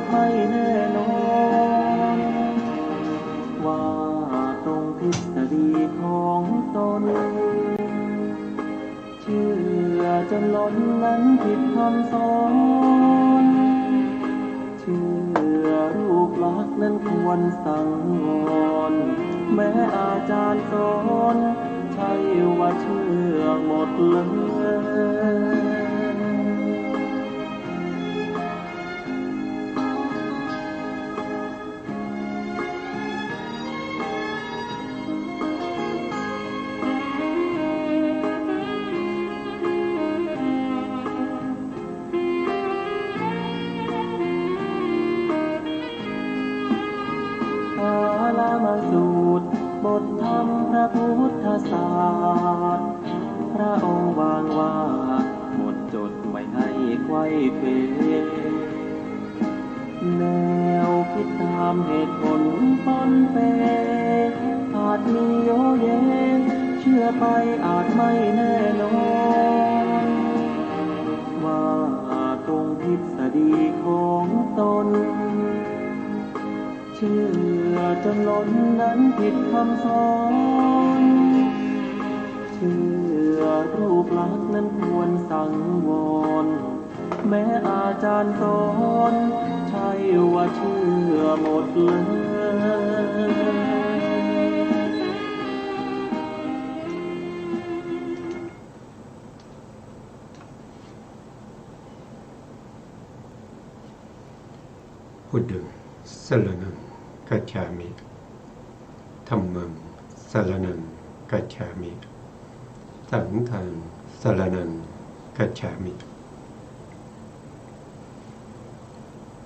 ไม่แน่นอนว่าตรงทฤษฎีของตนเชื่อจนล้นนั้นผิดคำสอนเชื่อรูปลักษณ์นั้นควรสังวรแม้อาจารย์สอนใช่ว่าเชื่อหมดเลยมาสูตรบทธรรมพระพุทธศาสตร์พระองค์วางว่าหมดจดไว้ให้ไขว้เขวแนวคิดตามเหตุผลปนเปอาจมีโยเยเชื่อไปอาจไม่แน่นอนว่าตรงทฤษฎีของตนเชื่อจนล้นนั้นผิดคำสอนเชื่อรูปลักษณ์นั้นควรสังวรแม้อาจารย์สอนใช่ว่าเชื่อหมดเลยพุทธังสรณังกัจฉามิธัมมังสรณังกัจฉามิสังฆังสรณังกัจฉามิ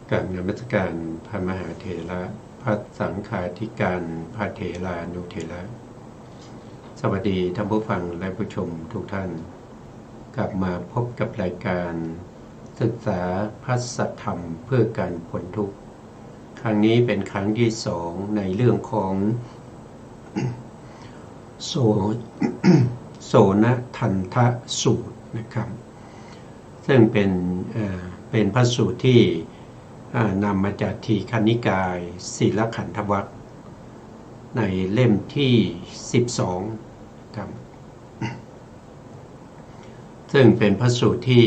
กราบนมัสการพระมหาเถระพระสังฆาธิการพระเถรานุเถระสวัสดีท่านผู้ฟังและผู้ชมทุกท่านกลับมาพบกับรายการศึกษาพระสัทธรรมเพื่อการพ้นทุกข์ครั้งนี้เป็นครั้งที่2ในเรื่องของโสนทันทสูตรนะครับซึ่งเป็นพระสูตรที่นำมาจากทีฆนิกายศีลขันธวรรคในเล่มที่12ครับซึ่งเป็นพระสูตรที่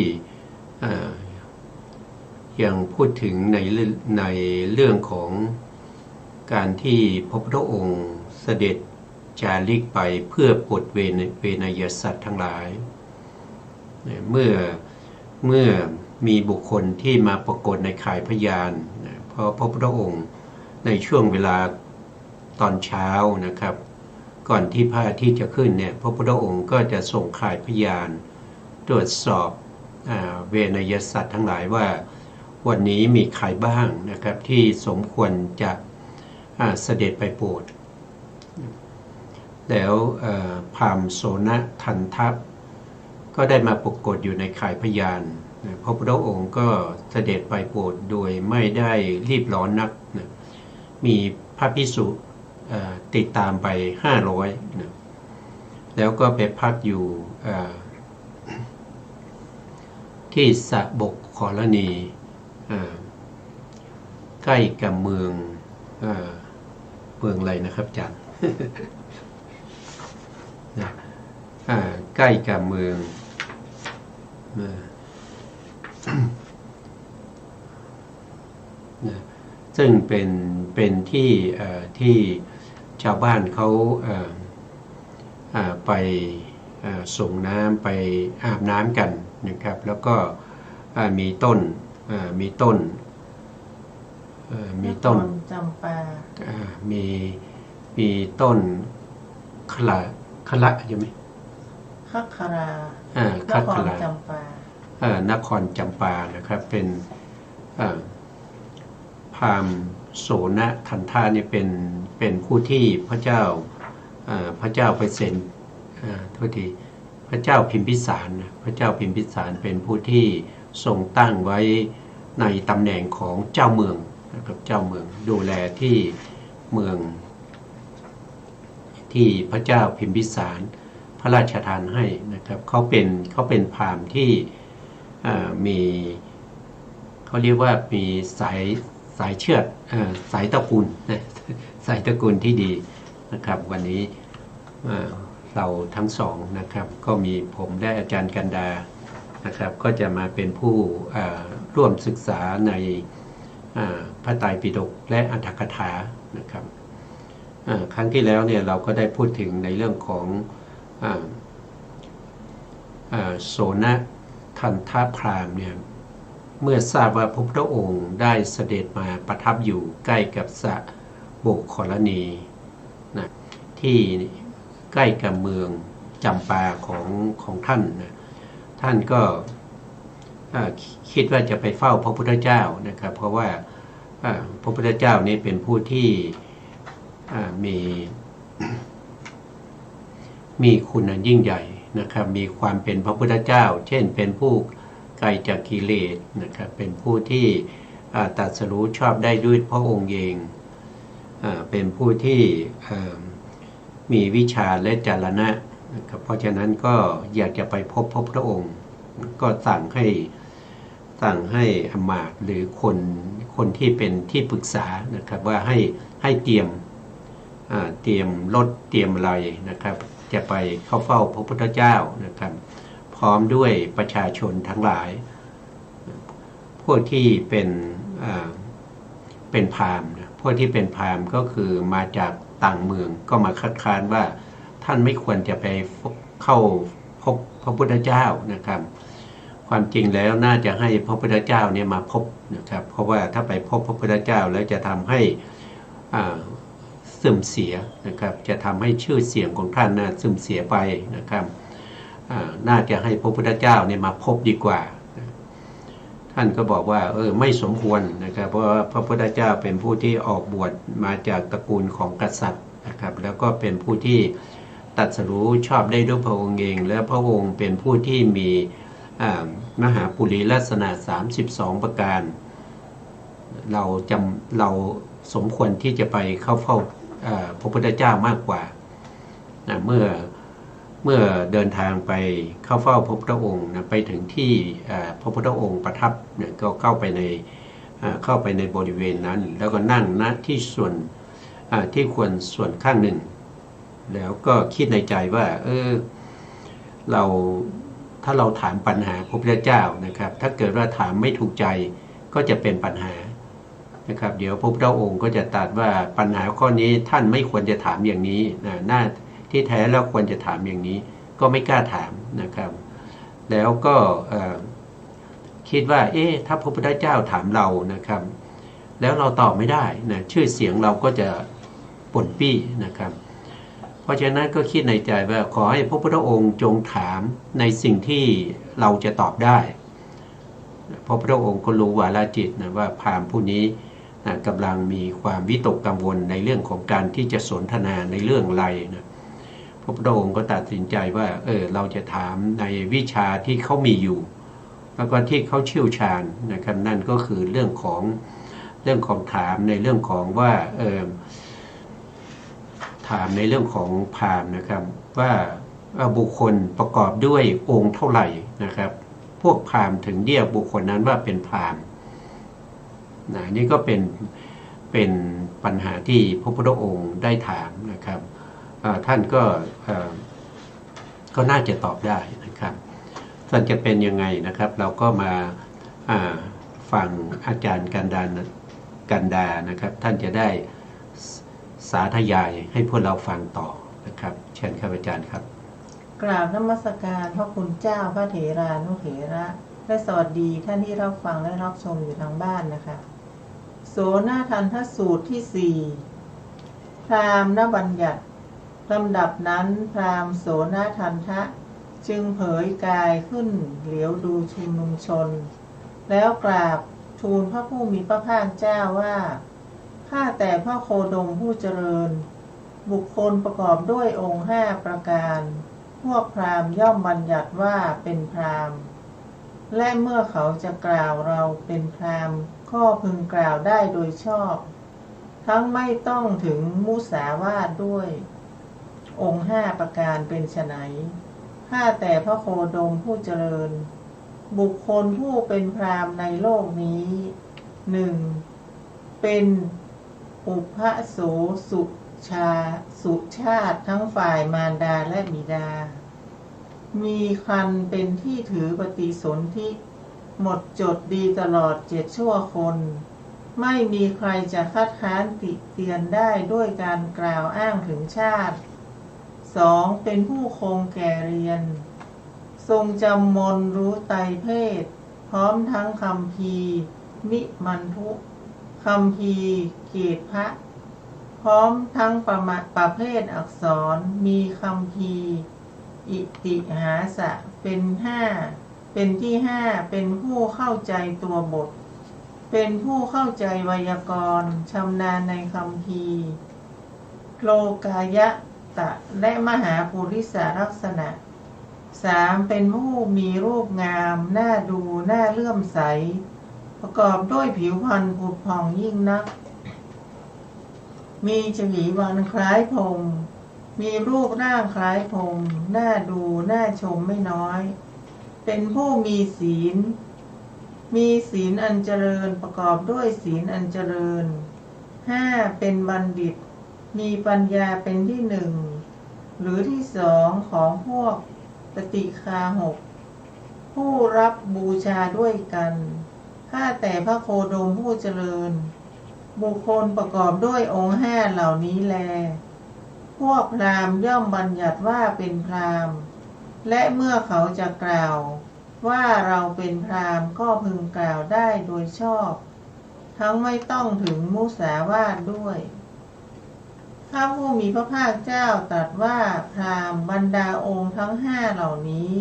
ยังพูดถึงในเรื่องของการที่พระพุทธองค์เสด็จจาริกไปเพื่อปลดเวไนยสัตว์ทั้งหลายเมื่อมีบุคคลที่มาปรากฏในข่ายพยานเพราะพระพุทธองค์ในช่วงเวลาตอนเช้านะครับก่อนที่พระอาทิตย์จะขึ้นเนี่ยพระพุทธองค์ก็จะส่งข่ายพยานตรวจสอบเวไนยสัตว์ทั้งหลายว่าวันนี้มีใครบ้างนะครับที่สมควรจะเสด็จไปโปรดแล้วพราหมณ์โสนทันทะก็ได้มาปรากฏอยู่ในข่ายพยานพระพุทธองค์ก็เสด็จไปโปรดโดยไม่ได้รีบร้อนนักมีพระภิกษุติดตามไป500แล้วก็ไปพักอยู่ที่สะบกขรณีใกล้กับเมืองอะไรนะครับอาจารย์ ใกล้กับเมืองซึ่งเป็นที่ชาวบ้านเขาไปส่งน้ำไปอาบน้ำกันนะครับแล้วก็มีต้นจำปามีต้นขละใช่ไหมคัคคารานครจำปานครจำปานะครับเป็นพราหมณ์โสนทันทะเนี่ยเป็นผู้ที่พระเจ้าไปเซ็นโทษทีพระเจ้าพิมพิสารเป็นผู้ที่ทรงตั้งไว้ในตำแหน่งของเจ้าเมืองนะครับเจ้าเมืองดูแลที่เมืองที่พระเจ้าพิมพิสารพระราชทานให้นะครับเขาเป็นพราหมณ์ที่มีเขาเรียกว่ามี สายเชือดสายตระกูลนะสายตระกูลที่ดีนะครับวันนี้เราทั้งสองนะครับก็มีผมและอาจารย์กันดานะครับก็จะมาเป็นผู้ร่วมศึกษาในพระไตรปิฎกและอรรถกถานะครับครั้งที่แล้วเนี่ยเราก็ได้พูดถึงในเรื่องของโสนทันทพราหมณ์เนี่ยเมื่อทราบว่าพระพุทธองค์ได้เสด็จมาประทับอยู่ใกล้กับสระโบกขรณีนะที่ใกล้กับเมืองจำปาของท่านนะท่านก็คิดว่าจะไปเฝ้าพระพุทธเจ้านะครับเพราะว่าพระพุทธเจ้านี่เป็นผู้ที่มีคุณอันยิ่งใหญ่นะครับมีความเป็นพระพุทธเจ้าเช่นเป็นผู้ไกลจากกิเลสนะครับเป็นผู้ที่ตรัสรู้ชอบได้ด้วยพระองค์เองเป็นผู้ที่มีวิชาและจรณะนะครับเพราะฉะนั้นก็อยากจะไปพบพระพุทธองค์ก็สั่งให้อมาตย์หรือคนที่เป็นที่ปรึกษานะครับว่าให้เตรียมรถเตรียมอะไรนะครับจะไปเข้าเฝ้าพระพุทธเจ้านะครับพร้อมด้วยประชาชนทั้งหลายพวกที่เป็นพราหมณ์พวกที่เป็นพราหมณ์ก็คือมาจากต่างเมืองก็มาคัดค้านว่าท่านไม่ควรจะไปเข้าพบพระพุทธเจ้านะครับความจริงแล้วน่าจะให้พระพุทธเจ้าเนี่ยมาพบนะครับเพราะว่าถ้าไปพบพระพุทธเจ้าแล้วจะทำให้เสื่อมเสียนะครับจะทำให้ชื่อเสียงของท่านเสื่อมเสียไปนะครับน่าจะให้พระพุทธเจ้าเนี่ยมาพบดีกว่าท่านก็บอกว่าไม่สมควรนะครับเพราะว่าพระพุทธเจ้าเป็นผู้ที่ออกบวชมาจากตระกูลของกษัตริย์นะครับแล้วก็เป็นผู้ที่ตรัสรู้ชอบได้ด้วยพระองค์เองและพระองค์เป็นผู้ที่มีมหาปุริลักษณะ32ประการเราสมควรที่จะไปเข้าเฝ้าพระพุทธเจ้ามากกว่าเมื่อเดินทางไปเข้าเฝ้าพระพุทธองค์ไปถึงที่พระพุทธองค์ประทับก็เข้าไปในบริเวณนั้นแล้วก็นั่งณที่ที่ควรส่วนข้างหนึ่งแล้วก็คิดในใจว่าถ้าเราถามปัญหาพระพุทธเจ้านะครับถ้าเกิดว่าถามไม่ถูกใจก็จะเป็นปัญหานะครับเดี๋ยวพระพุทธองค์ก็จะตรัสว่าปัญหาข้อนี้ท่านไม่ควรจะถามอย่างนี้น่าที่แท้แล้วควรจะถามอย่างนี้ก็ไม่กล้าถามนะครับแล้วก็คิดว่าถ้าพระพุทธเจ้าถามเรานะครับแล้วเราตอบไม่ได้นะชื่อเสียงเราก็จะป่นปี้นะครับเพราะฉะนั้นก็คิดในใจว่าขอให้พระพุทธองค์จงถามในสิ่งที่เราจะตอบได้พระพุทธองค์ก็รู้วาลจิตนะว่าพราหมณ์ผู้นี้กำลังมีความวิตกกังวลในเรื่องของการที่จะสนทนาในเรื่องอะไรนะพระพุทธองค์ก็ตัดสินใจว่าเราจะถามในวิชาที่เขามีอยู่แล้วก็ที่เขาเชี่ยวชาญนะครับนั่นก็คือเรื่องของถามในเรื่องของว่าถามในเรื่องของพราหมณ์นะครับว่าบุคคลประกอบด้วยองค์เท่าไหร่นะครับพวกพราหมณ์ถึงเรียกบุคคลนั้นว่าเป็นพราหมณ์นี่ก็เป็นปัญหาที่พระพุทธองค์ได้ถามนะครับท่านก็น่าจะตอบได้นะครับท่านจะเป็นยังไงนะครับเราก็มาฟังอาจารย์กันดานะครับท่านจะได้สาธยายให้พวกเราฟังต่อนะครับเชิญครับอาจารย์ครับกราบนมัสการพระคุณเจ้าพระเถรานุเถระและสวัสดีท่านที่รับฟังและรับชมอยู่ทางบ้านนะคะโสนทันทสูตรที่4พราหมณ์บัญญัติลำดับนั้นพราหมณ์โสนทันทะจึงเผยกายขึ้นเหลียวดูชุมนุมชนแล้วกราบทูลพระผู้มีพระภาคเจ้าว่าข้าแต่พระโคดมผู้เจริญบุคคลประกอบด้วยองค์5ประการพวกพราหมณ์ย่อมบัญญัติว่าเป็นพราหมณ์และเมื่อเขาจะกล่าวเราเป็นพราหมณ์ก็พึงกล่าวได้โดยชอบทั้งไม่ต้องถึงมุสาวาทด้วยองค์5ประการเป็นไฉนข้าแต่พระโคดมผู้เจริญบุคคลผู้เป็นพราหมณ์ในโลกนี้1 เป็นอุพโสสุชาติทั้งฝ่ายมารดาและบิดามีคันเป็นที่ถือปฏิสนธิหมดจดดีตลอด7 ชั่วคนไม่มีใครจะคัดค้านติเตียนได้ด้วยการกล่าวอ้างถึงชาติ 2. เป็นผู้คงแก่เรียนทรงจำมนรู้ไตรเพศพร้อมทั้งคัมภีร์นิมันทุคัมภีร์เกตพระพร้อมทั้งประเภทอักษรมีคัมภีร์อิติหาสะเป็นที่ห้าเป็นผู้เข้าใจตัวบทเป็นผู้เข้าใจไวยากรณ์ชำนาญในคัมภีร์โลกายะตะและมหาปุริสลักษณะ 3. เป็นผู้มีรูปงามน่าดูน่าเลื่อมใสประกอบด้วยผิวพรรณผุดผ่องยิ่งนักมีฉวีวันคล้ายพรหมมีรูปร่างคล้ายพรหมน่าดูน่าชมไม่น้อยเป็นผู้มีศีลอันเจริญประกอบด้วยศีลอันเจริญ 5. เป็นบัณฑิตมีปัญญาเป็นที่หนึ่งหรือที่สองของพวกปฏิฆาหกผู้รับบูชาด้วยกันข้าแต่พระโคดมผู้เจริญบุคคลประกอบด้วยองค์5เหล่านี้แลพวกพราหมณ์ย่อมบัญญัติว่าเป็นพราหมณ์และเมื่อเขาจะกล่าวว่าเราเป็นพราหมณ์ก็พึงกล่าวได้โดยชอบทั้งไม่ต้องถึงมุสาวาทด้วยพระผู้มีพระภาคเจ้าตรัสว่าพราหมณ์บรรดาองค์ทั้ง5เหล่านี้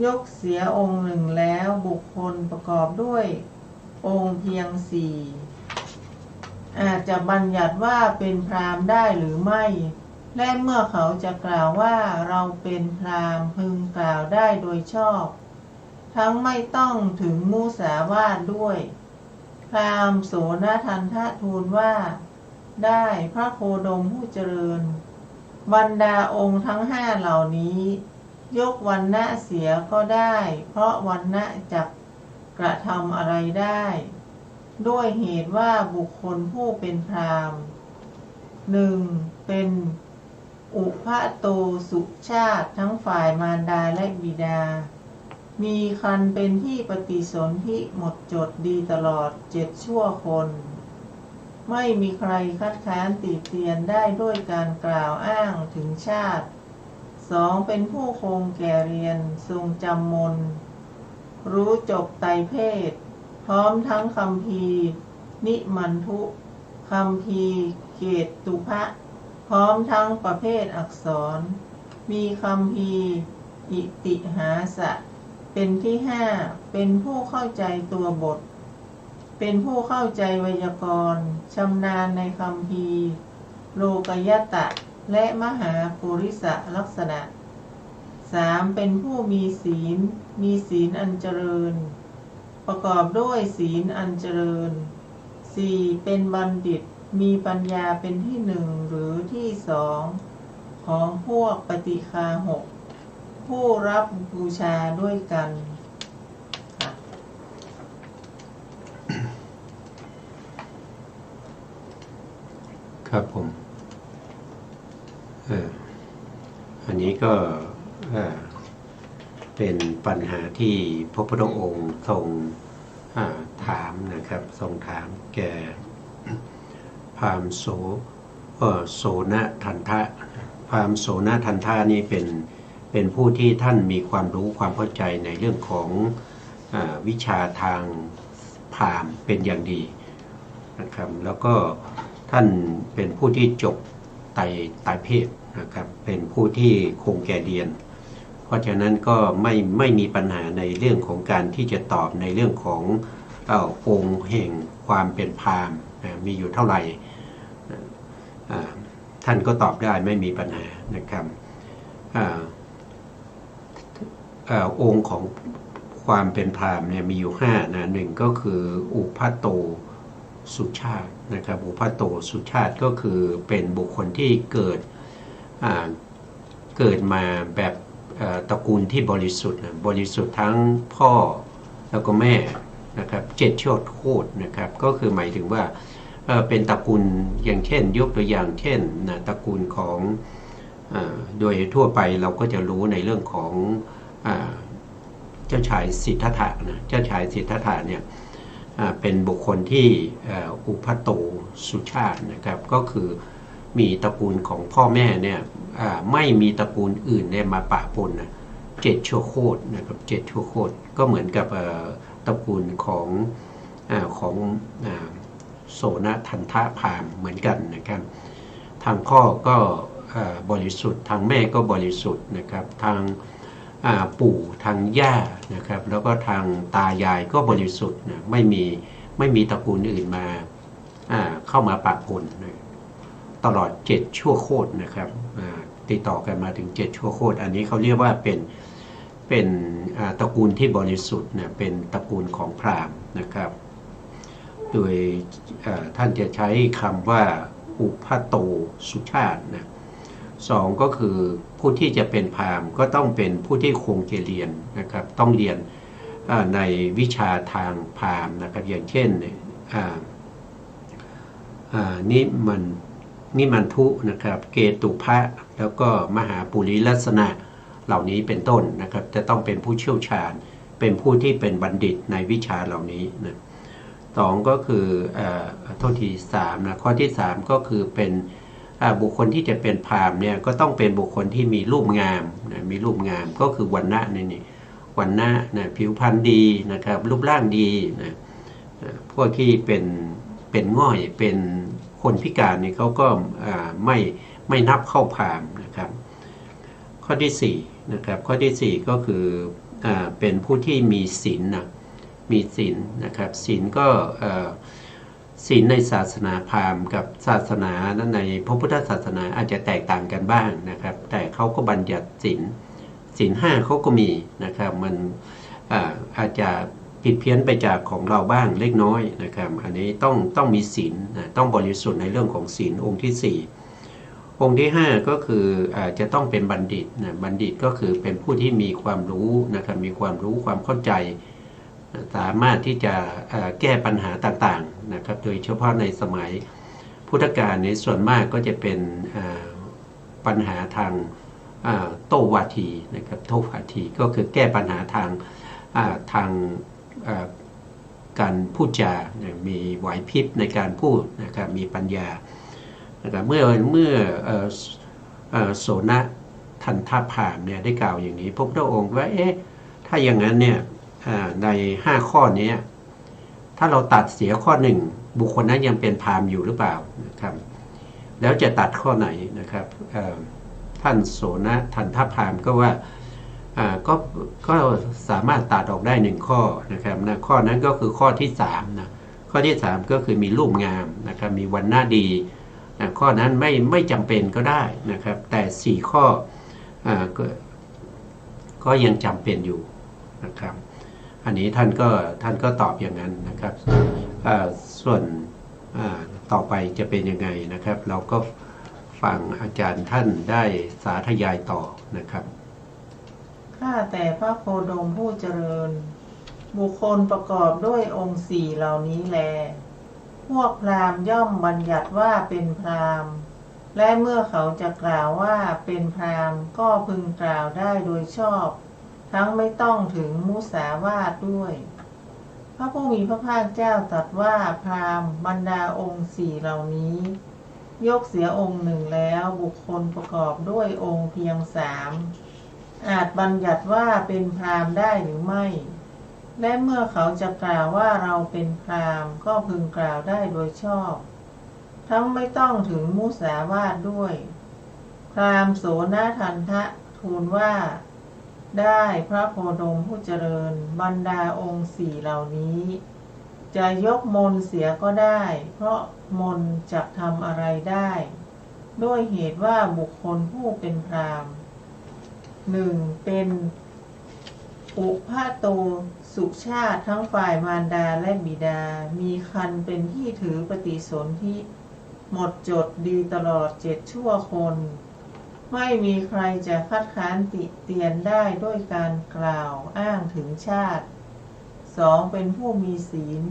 ยกเสียองค์หนึ่งแล้วบุคคลประกอบด้วยองค์เพียง4อาจจะบัญญัติว่าเป็นพราหมณ์ได้หรือไม่และเมื่อเขาจะกล่าวว่าเราเป็นพราหมณ์พึงกล่าวได้โดยชอบทั้งไม่ต้องถึงมุสาวาทด้วยพราหมณ์โสนทันทะทูลว่าได้พระโคดมผู้เจริญบรรดาองค์ทั้ง5เหล่านี้ยกวรรณะเสียก็ได้เพราะวรรณะจักกระทำอะไรได้ด้วยเหตุว่าบุคคลผู้เป็นพราหมณ์ 1. เป็นอุพโตสุชาติทั้งฝ่ายมารดาและบิดามีคันเป็นที่ปฏิสนธิหมดจดดีตลอด7 ชั่วคนไม่มีใครคัดค้านติเตียนได้ด้วยการกล่าวอ้างถึงชาติ 2. เป็นผู้คงแก่เรียนทรงจำมนรู้จบไตรเพศพร้อมทั้งคัมภีร์นิมันทุคัมภีร์เกตตุภะพร้อมทั้งประเภทอักษรมีคัมภีร์อิติหาสะเป็นที่5เป็นผู้เข้าใจตัวบทเป็นผู้เข้าใจไวยากรณ์ชำนาญในคัมภีร์โลกยตะและมหาปุริสลักษณะ 3. เป็นผู้มีศีลอันเจริญประกอบด้วยศีลอันเจริญ 4. เป็นบัณฑิตมีปัญญาเป็นที่หนึ่งหรือที่สองของพวกปฏิฆาหกผู้รับบูชาด้วยกันครับผมอันนี้ก็เป็นปัญหาที่พระพุทธองค์ทรงถามนะครับทรงถามแก่พราหมณ์โสนทันทะพราหมณ์โสนทันทะนี่เป็นผู้ที่ท่านมีความรู้ความเข้าใจในเรื่องของวิชาทางพราหมณ์เป็นอย่างดีนะครับแล้วก็ท่านเป็นผู้ที่จบไตรเพศนะครับเป็นผู้ที่คงแก่เรียนเพราะฉะนั้นก็ไม่มีปัญหาในเรื่องของการที่จะตอบในเรื่องขององค์แห่งความเป็นพราหมณ์มีอยู่เท่าไหร่ท่านก็ตอบได้ไม่มีปัญหานะครับองค์ของความเป็นพราหมณ์เนี่ยมีอยู่5นะ1ก็คืออุพโตสุชาตินะครับอุพโตสุชาติก็คือเป็นบุคคลที่เกิดมาแบบตระกูลที่บริสุทธิ์บริสุทธิ์ทั้งพ่อแล้วก็แม่นะครับ7 ชั่วโคตรนะครับก็คือหมายถึงว่า เป็นตระกูลอย่างเช่นยกตัวอย่างเช่นนะตระกูลของโดยทั่วไปเราก็จะรู้ในเรื่องของเจ้าชายสิทธัตถะนะเจ้าชายสิทธัตถะเนี่ยเป็นบุคคลที่อุพัโตสุชาตินะครับก็คือมีตระกูลของพ่อแม่เนี่ยไม่มีตระกูลอื่นเนี่ยมาปะปนนะ7 ชั่วโคตรนะครับ7 ชั่วโคตรก็เหมือนกับตระกูลของโสนทันทะพราหมณ์เหมือนกันนะครับทางพ่อก็บริสุทธิ์ทางแม่ก็บริสุทธิ์นะครับทางปู่ทางย่านะครับแล้วก็ทางตายายก็บริสุทธิ์นะไม่มีตระกูลอื่นมาเข้ามาปะปนนะตลอด7 ชั่วโคตรนะครับติดต่อกันมาถึง7 ชั่วโคตรอันนี้เขาเรียกว่าเป็นตระกูลที่บริสุทธิ์นะเป็นตระกูลของพราหมณ์นะครับโดยท่านจะใช้คำว่าอุพัโตสุชาตินะ2ก็คือผู้ที่จะเป็นพราหมณ์ก็ต้องเป็นผู้ที่คงจะเรียนนะครับต้องเรียนในวิชาทางพราหมณ์นะครับอย่างเช่นนิมันทุนะครับเกตุพะแล้วก็มหาปุริลักษณะเหล่านี้เป็นต้นนะครับจะต้องเป็นผู้เชี่ยวชาญเป็นผู้ที่เป็นบัณฑิตในวิชาเหล่านี้นะ2ก็คือโทษที3นะข้อที่3ก็คือเป็นบุคคลที่จะเป็นพราหมณ์เนี่ยก็ต้องเป็นบุคคลที่มีรูปงามนะมีรูปงามก็คือวรรณะนี่วรรณะนะผิวพรรณดีนะครับรูปร่างดีนะพวกที่เป็นง่อยเป็นคนพิการนี่เขาก็ไม่นับเข้าพราหมณ์นะครับข้อที่4นะครับข้อที่4ก็คือเป็นผู้ที่มีศีลนะมีศีลนะครับศีลก็ศีลในศาสนาพราหมณ์กับศาสนาในพระพุทธศาสนาอาจจะแตกต่างกันบ้างนะครับแต่เขาก็บัญญัติศีล 5เขาก็มีนะครับมันอาจจะผิดเพี้ยนไปจากของเราบ้างเล็กน้อยนะครับอันนี้ต้องมีศีลนะต้องบริสุทธิ์ในเรื่องของศีลองค์ที่4องค์ที่5ก็คือจะต้องเป็นบัณฑิตนะบัณฑิตก็คือเป็นผู้ที่มีความรู้นะครับมีความรู้ความเข้าใจสามารถที่จะแก้ปัญหาต่างๆนะครับโดยเฉพาะในสมัยพุทธกาลในส่วนมากก็จะเป็นปัญหาทางโต้วาทีนะครับโต้วาทีก็คือแก้ปัญหาทางการพูดจามีไหวพริบในการพูดนะครับมีปัญญานะครับเมื่อโสนทันทะพราหมณ์เนี่ยได้กล่าวอย่างนี้พระพุทธองค์ว่าถ้าอย่างนั้นเนี่ยใน5 ข้อนี้ถ้าเราตัดเสียข้อ1บุคคลนั้นยังเป็นพราหมณ์อยู่หรือเปล่านะครับแล้วจะตัดข้อไหนนะครับท่านโสนทันทะพราหมณ์ก็ว่าก็สามารถตัดออกได้1 ข้อนะครับนะข้อนั้นก็คือข้อที่3นะข้อที่3ก็คือมีรูปงามนะครับมีวรรณะดีนะข้อนั้นไม่จำเป็นก็ได้นะครับแต่4 ข้อก็ยังจำเป็นอยู่นะครับอันนี้ท่านก็ตอบอย่างนั้นนะครับส่วนต่อไปจะเป็นยังไงนะครับเราก็ฟังอาจารย์ท่านได้สาธยายต่อนะครับข้าแต่พระโคดมผู้เจริญบุคคลประกอบด้วยองค์4เหล่านี้แลพวกพราหมณ์ย่อมบัญญัติว่าเป็นพราหมณ์และเมื่อเขาจะกล่าวว่าเป็นพราหมณ์ก็พึงกล่าวได้โดยชอบทั้งไม่ต้องถึงมุสาวาทด้วยพระผู้มีพระภาคเจ้าตรัสว่าพราหมณ์บรรดาองค์4เหล่านี้ยกเสียองค์1แล้วบุคคลประกอบด้วยองค์เพียง3อาจบัญญัติว่าเป็นพราหมณ์ได้หรือไม่และเมื่อเขาจะกล่าวว่าเราเป็นพราหมณ์ก็พึงกล่าวได้โดยชอบทั้งไม่ต้องถึงมุสาวาทด้วยพราหมณ์โสนทันทะทูลว่าได้พระโคดมผู้เจริญบรรดาองค์4เหล่านี้จะยกมนต์เสียก็ได้เพราะมนต์จะทำอะไรได้ด้วยเหตุว่าบุคคลผู้เป็นพราหมณ์ 1. เป็นอุพาโตสุชาติทั้งฝ่ายมารดาและบิดามีครรภ์เป็นที่ถือปฏิสนธิหมดจดดีตลอด7 ชั่วคนไม่มีใครจะคัดค้านติเตียนได้ด้วยการกล่าวอ้างถึงชาติ 2. เป็นผู้มีศีล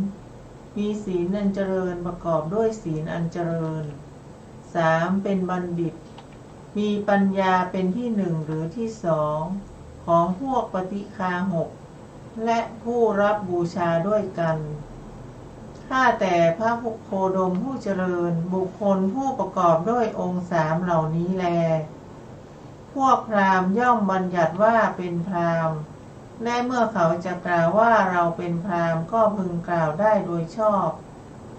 มีศีลอันเจริญประกอบด้วยศีลอันเจริญ 3. เป็นบัณฑิต มีปัญญาเป็นที่หนึ่งหรือที่สองของพวกปฏิฆาหกและผู้รับบูชาด้วยกันข้าแต่พระโคดมผู้เจริญบุคคลผู้ประกอบด้วยองค์สามเหล่านี้แลพวกพราหมณ์ย่อมบัญญัติว่าเป็นพราหมณ์และเมื่อเขาจะกล่าวว่าเราเป็นพราหมณ์ก็พึงกล่าวได้โดยชอบ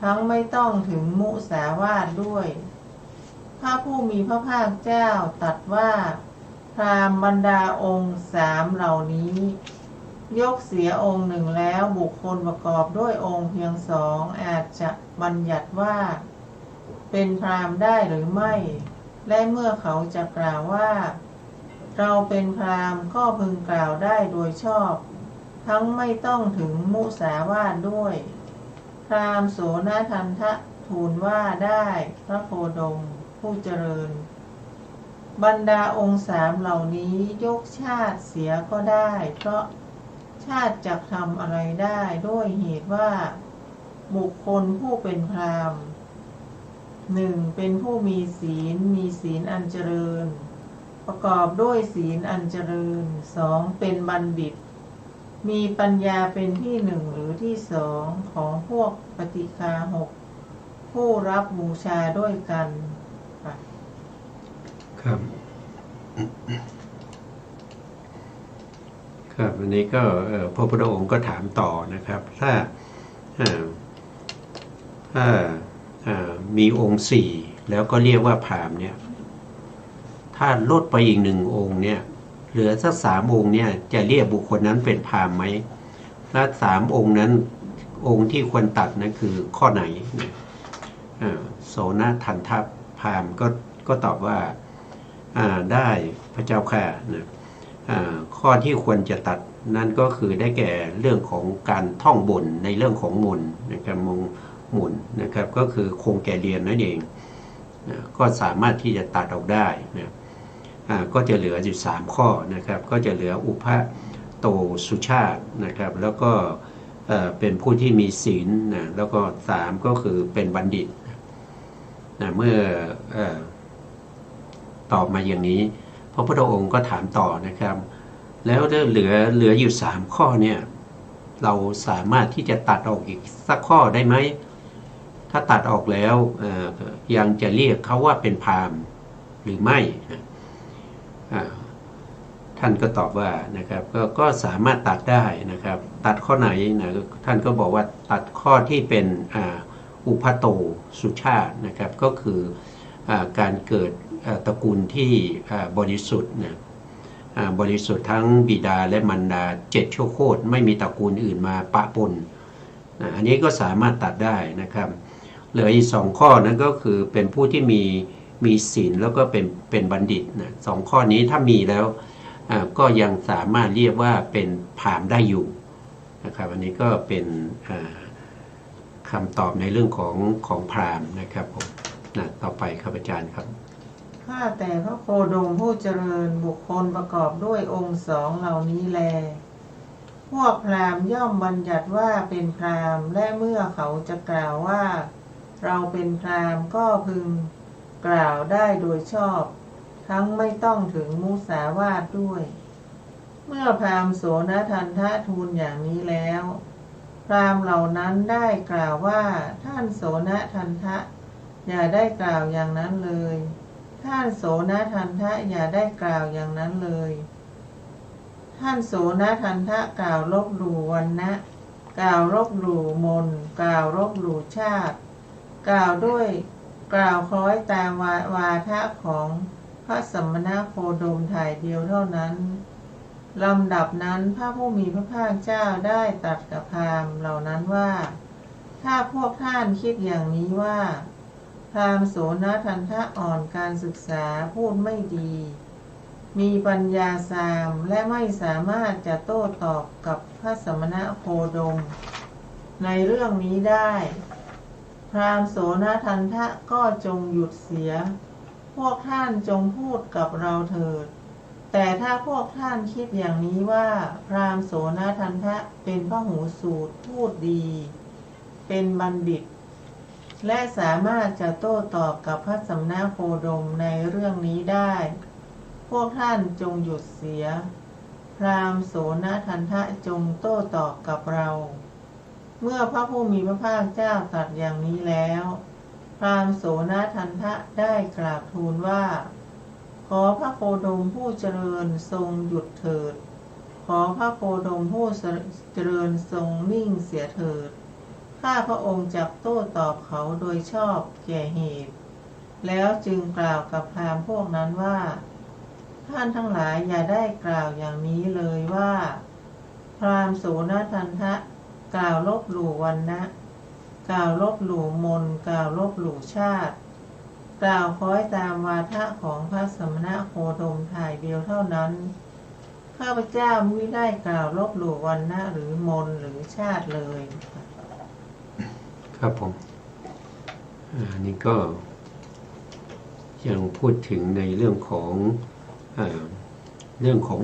ทั้งไม่ต้องถึงมุสาวาทด้วยพระผู้มีพระภาคเจ้าตรัสว่าพราหมณ์บรรดาองค์สามเหล่านี้ยกเสียองค์หนึ่งแล้วบุคคลประกอบด้วยองค์เพียงสองอาจจะบัญญัติว่าเป็นพราหมณ์ได้หรือไม่และเมื่อเขาจะกล่าวว่าเราเป็นพราหมณ์ก็พึงกล่าวได้โดยชอบทั้งไม่ต้องถึงมุสาวาทด้วยพราหมณ์โสนทันทะทูลว่าได้พระโคดมผู้เจริญบรรดาองค์สามเหล่านี้ยกชาติเสียก็ได้เพราะชาติจะทำอะไรได้ด้วยเหตุว่าบุคคลผู้เป็นพราหมณ์ 1. เป็นผู้มีศีลอันเจริญประกอบด้วยศีลอันเจริญ 2. เป็นบัณฑิตมีปัญญาเป็นที่หนึ่งหรือที่สองของพวกปฏิฆาหกผู้รับบูชาด้วยกันครับครับวันนี้ก็พระพุทธองค์ก็ถามต่อนะครับถ้ามีองค์สี่แล้วก็เรียกว่าพราหมณ์เนี่ยถ้าลดไปอีกหนึ่งองค์เนี่ยเหลือสัก3 องค์เนี่ยจะเรียกบุคคลนั้นเป็นพราหมณ์ไหมและ3 องค์นั้นองค์ที่ควรตัดนั้นคือข้อไหนโสนทันทพราหมณ์ก็ตอบว่าได้พระเจ้าค่ะนะข้อที่ควรจะตัดนั่นก็คือได้แก่เรื่องของการท่องบนในเรื่องของมนนะครับมนนะครับก็คือคงแก่เรียนนั่นเองก็สามารถที่จะตัดออกได้นะก็จะเหลืออยู่3 ข้อนะครับก็จะเหลืออุปโตสุชาตินะครับแล้วก็เป็นผู้ที่มีศีลนะแล้วก็3ก็คือเป็นบัณฑิตนะเมื่อตอบมาอย่างนี้พระพุทธองค์ก็ถามต่อนะครับแล้วเหลืออยู่3 ข้อเนี่ยเราสามารถที่จะตัดออกอีกสักข้อได้ไหมถ้าตัดออกแล้วยังจะเรียกเขาว่าเป็นพราหมณ์หรือไม่ท่านก็ตอบว่านะครับก็สามารถตัดได้นะครับตัดข้อไหนนะท่านก็บอกว่าตัดข้อที่เป็นอุปโตสุชาตินะครับก็คือการเกิดตระกูลที่บริสุทธิ์นะบริสุทธิ์ทั้งบิดาและมารดา7 ชั่วโคตรไม่มีตระกูลอื่นมาปะปนอันนี้ก็สามารถตัดได้นะครับเหลืออีก2 ข้อนั้นก็คือเป็นผู้ที่มีศีลแล้วก็เป็นบัณฑิตนะ2 ข้อนี้ถ้ามีแล้วก็ยังสามารถเรียกว่าเป็นพราหมณ์ได้อยู่นะครับอันนี้ก็เป็นคำตอบในเรื่องของพราหมณ์นะครับผมต่อไปครับอาจารย์ครับข้าแต่พระโคดมผู้เจริญบุคคลประกอบด้วยองค์2เหล่านี้แลพวกพราหมณ์ย่อมบัญญัติว่าเป็นพราหมณ์และเมื่อเขาจะกล่าวว่าเราเป็นพราหมณ์ก็พึงกล่าวได้โดยชอบทั้งไม่ต้องถึงมุสาวาทด้วยเมื่อพราหมณ์โสนทันทะทูลอย่างนี้แล้วพราหมณ์เหล่านั้นได้กล่าวว่าท่านโสนทันทะอย่าได้กล่าวอย่างนั้นเลยท่านโสนทันทะอย่าได้กล่าวอย่างนั้นเลยท่านโสนทันทะกล่าวลบหลู่วรรณะกล่าวลบหลู่มนกล่าวลบหลู่ชาติกล่าวคล้อยตามวาทะของพระสมณโคดมถ่ายเดียวเท่านั้นลำดับนั้นพระผู้มีพระภาคเจ้าได้ตรัสกับพราหมณ์เหล่านั้นว่าถ้าพวกท่านคิดอย่างนี้ว่าพราหมณ์โสนทันทะอ่อนการศึกษาพูดไม่ดีมีปัญญาสามและไม่สามารถจะโต้ตอบกับพระสมณโคดมในเรื่องนี้ได้พราหมณ์โสนทันทะก็จงหยุดเสียพวกท่านจงพูดกับเราเถิดแต่ถ้าพวกท่านคิดอย่างนี้ว่าพราหมณ์โสนทันทะเป็นพหูสูตรพูดดีเ เป็นบัณฑิต และสามารถจะโต้ตอบกับพระสมณโคดมในเรื่องนี้ได้ พวกท่านจงหยุดเสีย พราหมณ์โสนทันทะจงโต้ตอบกับเรา เมื่อพระผู้มีพระภาคเจ้าตรัสอย่างนี้แล้ว พราหมณ์โสนทันทะได้กราบทูลว่า ขอพระโคดมผู้เจริญทรงหยุดเถิด ขอพระโคดมผู้เจริญทรงนิ่งเสียเถิด ข้าพระองค์จักโต้ตอบเขาโดยชอบแก่เหตุ แล้วจึงกล่าวกับพราหมณ์พวกนั้นว่า ท่านทั้งหลายอย่าได้กล่าวอย่างนี้เลยว่า พราหมณ์โสนทันทะกล่าวลบหลู่วรรณะ กล่าวลบหลู่มนต์กล่าวลบหลู่ชาติ กล่าวคล้อยตามวาทะของพระสมณโคดมถ่ายเดียวเท่านั้น ข้าพเจ้าไม่ได้กล่าวลบหลู่วรรณะหรือมนต์หรือชาติเลย ครับผมนี่ก็ยังพูดถึงในเรื่องของ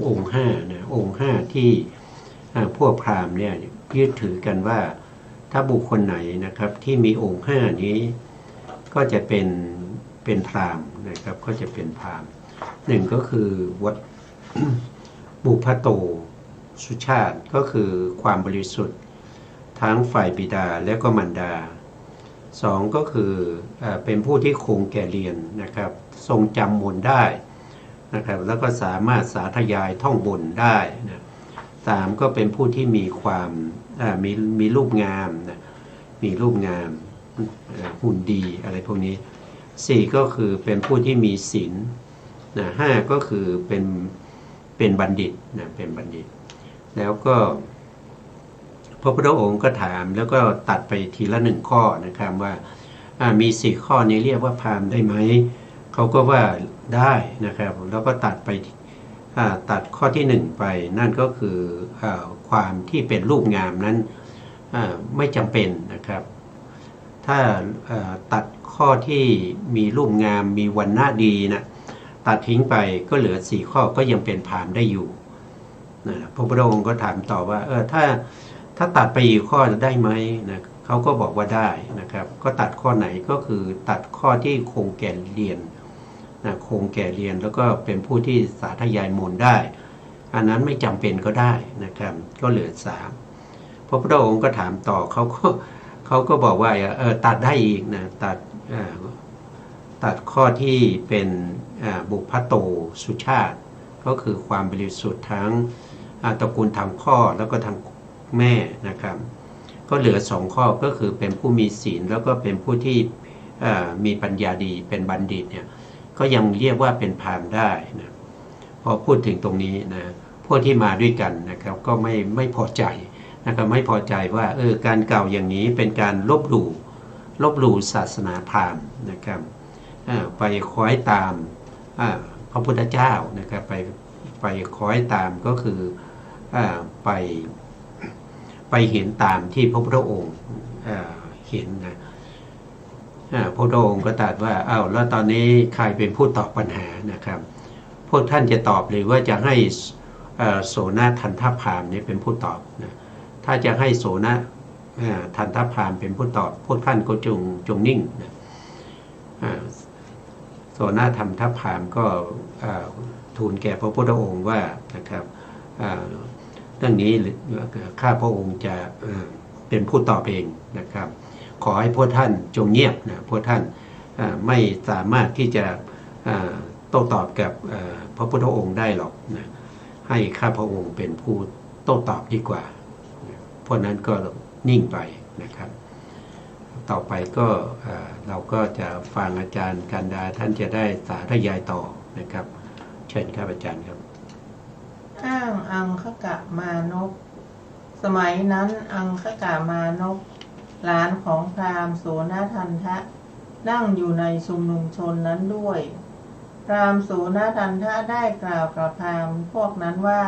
องค์ห้านะองค์ห้าที่พวกพราหมณ์เนี่ยยึดถือกันว่าถ้าบุคคลไหนนะครับที่มีองค์ห้านี้ก็จะเป็นพราหมณ์นะครับก็จะเป็นพราหมณ์หนึ่งก็คือวัด บุพโตสุชาติก็คือความบริสุทธิ์ทั้งฝ่ายบิดาและก็มารดาสองก็คือเป็นผู้ที่คงแก่เรียนนะครับทรงจำมนต์ได้นะครับแล้วก็สามารถสาธยายท่องบนได้นะสามก็เป็นผู้ที่มีความมีรูปงามนะมีรูปงามหุ่นดีอะไรพวกนี้สี่ก็คือเป็นผู้ที่มีศีลนะห้าก็คือเป็นบัณฑิตนะเป็นบัณฑิตแล้วก็พระพุทธองค์ก็ถามแล้วก็ตัดไปทีละหนึ่งข้อนะครับว่ามี4ข้อนี้เรียกว่าพราหมณ์ได้ไหมเขาก็ว่าได้นะครับแล้วก็ตัดข้อที่1ไปนั่นก็คือความที่เป็นรูปงามนั้นไม่จำเป็นนะครับถ้าตัดข้อที่มีรูปงามมีวรรณะดีนะตัดทิ้งไปก็เหลือ4ข้อก็ยังเป็นพราหมณ์ได้อยู่นะพระพุทธองค์ก็ถามต่อว่าถ้าตัดไปอีกข้อจะได้ไหมนะเขาก็บอกว่าได้นะครับก็ตัดข้อไหนก็คือตัดข้อที่คงแก่เรียนนะคงแก่เรียนแล้วก็เป็นผู้ที่สาธยายมนต์ได้อันนั้นไม่จำเป็นก็ได้นะครับก็เหลือ3พระพุทธองค์ก็ถามต่อเขาก็บอกว่าตัดได้อีกนะตัดข้อที่เป็นบุพโตสุชาติก็คือความบริสุทธิ์ทั้งตระกูลทางพ่อแล้วก็ทางแม่นะครับก็เหลือ2ข้อก็คือเป็นผู้มีศีลแล้วก็เป็นผู้ที่มีปัญญาดีเป็นบัณฑิตเนี่ยก็ยังเรียกว่าเป็นพราหมณ์ได้นะพอพูดถึงตรงนี้นะพวกที่มาด้วยกันนะครับก็ไม่พอใจนะครับไม่พอใจว่าการกล่าวอย่างนี้เป็นการลบหลู่ศาสนาพราหมณ์นะครับไปคล้อยตามพระพุทธเจ้านะครับไปคล้อยตามก็คือไปเห็นตามที่พระพุทธองค์เห็นนะพระพุทธองค์ก็ตรัสว่าแล้วตอนนี้ใครเป็นผู้ตอบปัญหานะครับพวกท่านจะตอบหรือว่าจะให้โสนทันทพราหมณ์นี้เป็นผู้ตอบนะถ้าจะให้โสนทันทพราหมณ์เป็นผู้ตอบพวกท่านก็จงนิ่งนะโสนทันทพราหมณ์ก็ทูลแก่พระพุทธองค์ว่านะครับเรื่องนี้ข้าพระองค์จะเป็นผู้ตอบเองนะครับขอให้พวกท่านจงเงียบนะพวกท่านไม่สามารถที่จะโต้ตอบกับพระพุทธองค์ได้หรอกนะให้ข้าพระองค์เป็นผู้โต้ตอบดีกว่าเพราะนั้นก็นิ่งไปนะครับต่อไปก็เราก็จะฟังอาจารย์กันดาท่านจะได้สาธยายต่อนะครับเชิญครับอาจารย์ครับอ้างอังคกะมานพสมัยนั้นอังคกะมานพหลานของพราหมณ์โสนทันทะนั่งอยู่ในชุมนุมชนนั้นด้วยพราหมณ์โสนทันทะได้กล่าวกับพราหมณ์พวกนั้นว่า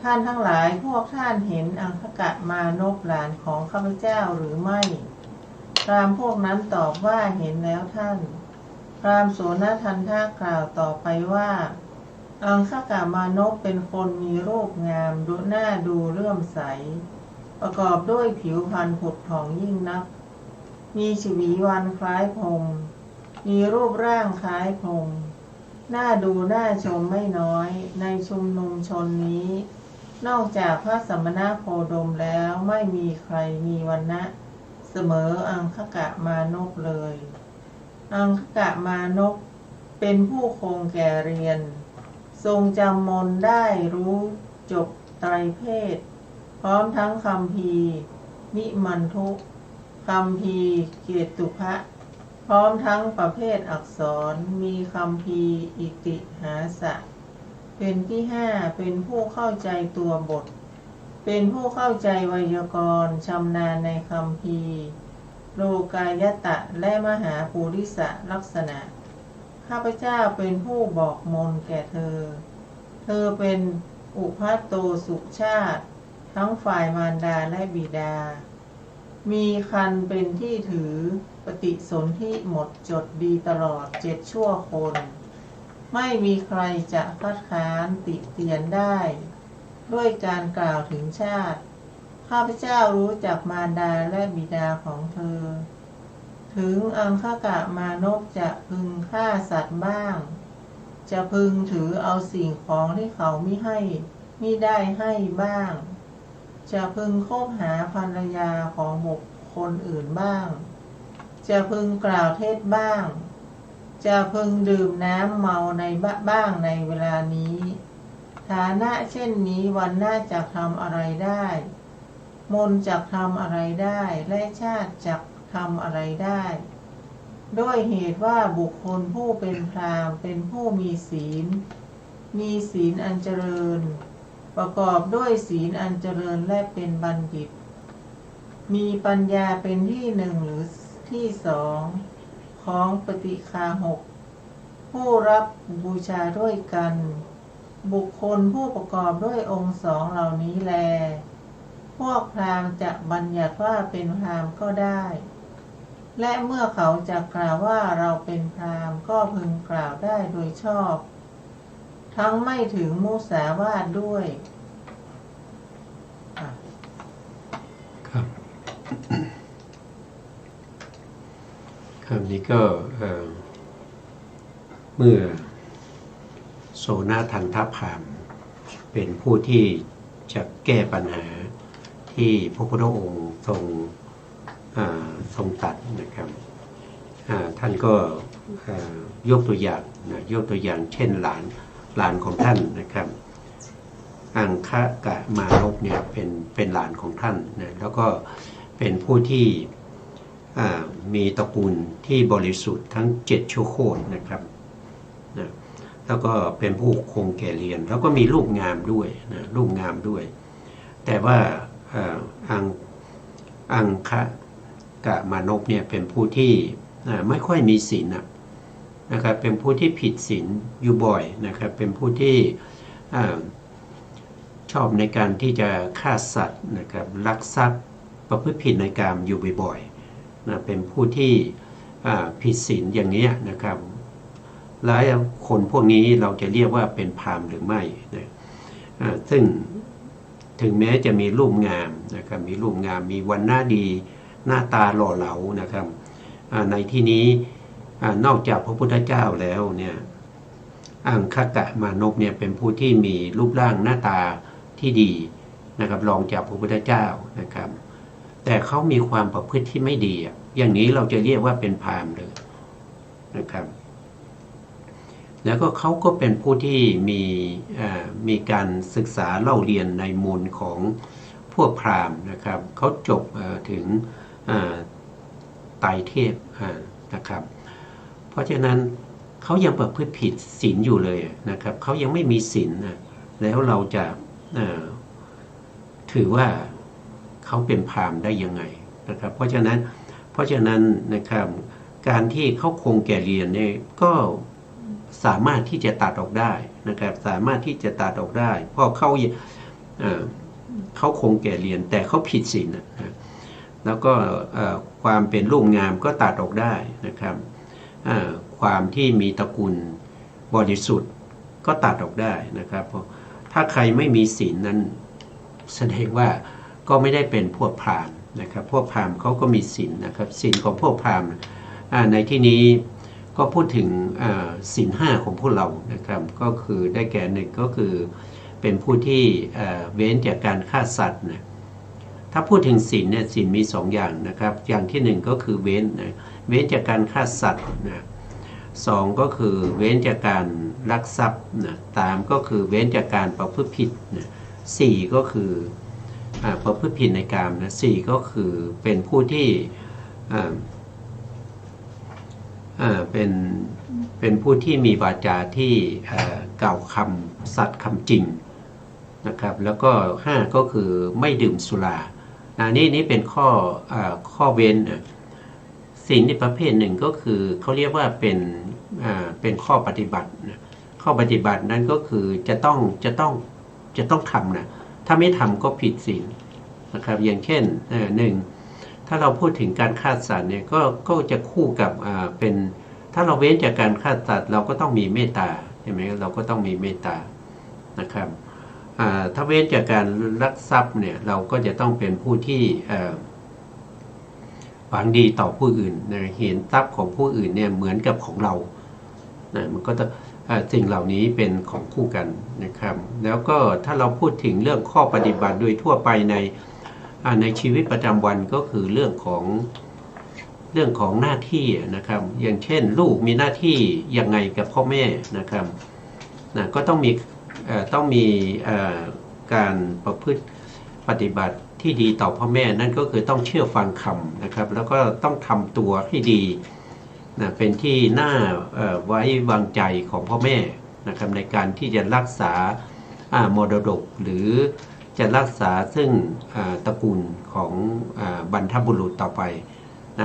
ท่านทั้งหลายพวกท่านเห็นอังคกะมานพหลานของข้าพเจ้าหรือไม่พราหมณ์พวกนั้นตอบว่าเห็นแล้วท่านพราหมณ์โสนทันทะกล่าวต่อไปว่าอังคกะมานพเป็นคนมีรูปงามดูหน้าดูเลื่อมใส ประกอบด้วยผิวพรรณผุดผ่องยิ่งนักมีชวีวันคล้ายพรหมมีรูปร่างคล้ายพรหมน่าดูน่าชมไม่น้อยในชุมนุมชนนี้ นอกจากพระสมณโคดมแล้วไม่มีใครมีวรรณะเสมออังคกะมานพเลย อังคกะมานพเป็นผู้คงแก่เรียน ทรงจำมนได้รู้จบไตรเพศ พร้อมทั้งคัมภีร์นิมันทุคัมภีร์เกตุภะพร้อมทั้งประเภทอักษรมีคัมภีร์อิติหาสะเป็นที่ห้าเป็นผู้เข้าใจตัวบท เป็นผู้เข้าใจไวยากรณ์ชำนาญในคัมภีร์โลกายตะและมหาปุริสลักษณะข้าพเจ้าเป็นผู้บอกมนแก่เธอ เธอเป็นอุภัตโตสุชาติทั้งฝ่ายมารดาและบิดา มีคันเป็นที่ถือปฏิสนธิหมดจดดีตลอด7 ชั่วคน ไม่มีใครจะคัดค้านติเตียนได้ ด้วยการกล่าวถึงชาติ ข้าพเจ้ารู้จักมารดาและบิดาของเธอ ถึงอังคกะมานพจะพึงฆ่าสัตว์บ้าง จะพึงถือเอาสิ่งของที่เขามิได้ให้บ้าง จะพึงคบหาภรรยาของบุคคลอื่นบ้าง จะพึงกล่าวเท็จบ้าง จะพึงดื่มน้ำเมาในบ้างในเวลานี้ ฐานะเช่นนี้วันหน้าจะทำอะไรได้ มนต์จะทำอะไรได้ และชาติจะทำอะไรได้ ด้วยเหตุว่าบุคคลผู้เป็นพราหมณ์เป็นผู้มีศีลอันเจริญ ประกอบด้วยศีลอันเจริญและเป็นบัณฑิต มีปัญญาเป็นที่หนึ่งหรือที่สองของปฏิฆาหกผู้รับบูชาด้วยกัน บุคคลผู้ประกอบด้วยองค์สองเหล่านี้แล พวกพราหมณ์จะบัญญัติว่าเป็นพราหมณ์ก็ได้ และเมื่อเขาจะกล่าวว่าเราเป็นพราหมณ์ก็พึงกล่าวได้โดยชอบ ทั้งไม่ถึงมุสาวาทด้วยครับ คำนี้ก็เมื่อโสนทันทพามเป็นผู้ที่จะแก้ปัญหาที่พระพุทธองค์ทรงตรัสนะครับท่านก็ยกตัวอย่างยกตัวอย่างเช่นหลานของท่านนะครับอังคกะมานพเนี่ยเป็นหลานของท่านนะแล้วก็เป็นผู้ที่มีตระกูลที่บริสุทธิ์ทั้ง7 ชั่วโคตรนะครับนะแล้วก็เป็นผู้คงแก่เรียนแล้วก็มีลูกงามด้วยนะลูกงามด้วยแต่ว่าอังคกะมานพเนี่ยเป็นผู้ที่ไม่ค่อยมีศีลนะครับเป็นผู้ที่ผิดศีลอยู่บ่อยนะครับเป็นผู้ที่ชอบในการที่จะฆ่าสัตว์นะครับลักทรัพย์ประพฤติผิดในกามอยู่บ่อยๆนะเป็นผู้ที่ผิดศีลอย่างนี้นะครับหลายคนพวกนี้เราจะเรียกว่าเป็นพราหมณ์หรือไม่นะซึ่งถึงแม้จะมีรูปงามนะครับมีรูปงามมีวรรณะดีหน้าตาหล่อเหลานะครับในที่นี้นอกจากพระพุทธเจ้าแล้วเนี่ยอังคกะมานพเนี่ยเป็นผู้ที่มีรูปร่างหน้าตาที่ดีนะครับรองจากพระพุทธเจ้านะครับแต่เขามีความประพฤติที่ไม่ดีอย่างนี้เราจะเรียกว่าเป็นพราหมณ์เลยนะครับแล้วก็เขาก็เป็นผู้ที่มีการศึกษาเล่าเรียนในมูลของพวกพราหมณ์นะครับเขาจบถึงไตรเทพนะครับเพราะฉะนั้นเขายังประพฤติผิดศีลอยู่เลยนะครับเขายังไม่มีศีลแล้วเราจะถือว่าเขาเป็นพราหมณ์ได้ยังไงนะครับเพราะฉะนั้นนะครับการที่เขาคงแก่เรียนเนี่ยก็สามารถที่จะตัดออกได้นะครับสามารถที่จะตัดออกได้เพราะเขาคงแก่เรียนแต่เขาผิดศีลนะแล้วก็ความเป็นรูปงามก็ตัดออกได้นะครับความที่มีตระกูลบริสุทธิ์ก็ตัดออกได้นะครับเพราะถ้าใครไม่มีศีลนั้นแสดงว่า ก็ไม่ได้เป็นพวกพราหมณ์นะครับพวกพราหมณ์เขาก็มีศีลนะครับศีลของพวกพราหมณ์ในที่นี้ก็พูดถึงศีล5ของพวกเรานะครับก็คือได้แก่หนึ่งก็คือเป็นผู้ที่เว้นจากการฆ่าสัตว์นะถ้าพูดถึงศีลเนี่ยศีลมี2อย่างนะครับอย่างที่1ก็คือเว้นจากการฆ่าสัตว์นะ2ก็คือเว้นจากการลักทรัพย์นะ3ก็คือเว้นจากการประพฤติผิดนะ4ก็คือประพฤติผิดในกามนะ4ก็คือเป็นผู้ที่เป็นผู้ที่มีวาจาที่กล่าวคำสัตย์คำจริงนะครับแล้วก็5ก็คือไม่ดื่มสุรานี่เป็นข้อเว้นสิ่งที่ประเภทหนึ่งก็คือเขาเรียกว่าเป็นข้อปฏิบัติข้อปฏิบัตินั้นก็คือจะต้องทำนะถ้าไม่ทำก็ผิดศีลนะครับอย่างเช่นถ้าเราพูดถึงการฆ่าสัตว์เนี่ยก็จะคู่กับเป็นถ้าเราเว้นจากการฆ่าสัตว์เราก็ต้องมีเมตตาใช่ไหมเราก็ต้องมีเมตตานะครับถ้าเว้นจากการลักทรัพย์เนี่ยเราก็จะต้องเป็นผู้ที่หวังดีต่อผู้อื่นนะเห็นทรัพย์ของผู้อื่นเนี่ยเหมือนกับของเรานะมันก็จะสิ่งเหล่านี้เป็นของคู่กันนะครับแล้วก็ถ้าเราพูดถึงเรื่องข้อปฏิบัติโดยทั่วไปในชีวิตประจำวันก็คือเรื่องของหน้าที่นะครับอย่างเช่นลูกมีหน้าที่ยังไงกับพ่อแม่นะครับก็ต้องมีการประพฤติปฏิบัติที่ดีต่อพ่อแม่นั่นก็คือต้องเชื่อฟังคำนะครับแล้วก็ต้องทำตัวให้ดีนะเป็นที่น่าไว้วางใจของพ่อแม่นะครับในการที่จะรักษามรดกหรือจะรักษาซึ่งตระกูลของบรรพบุรุษต่อไป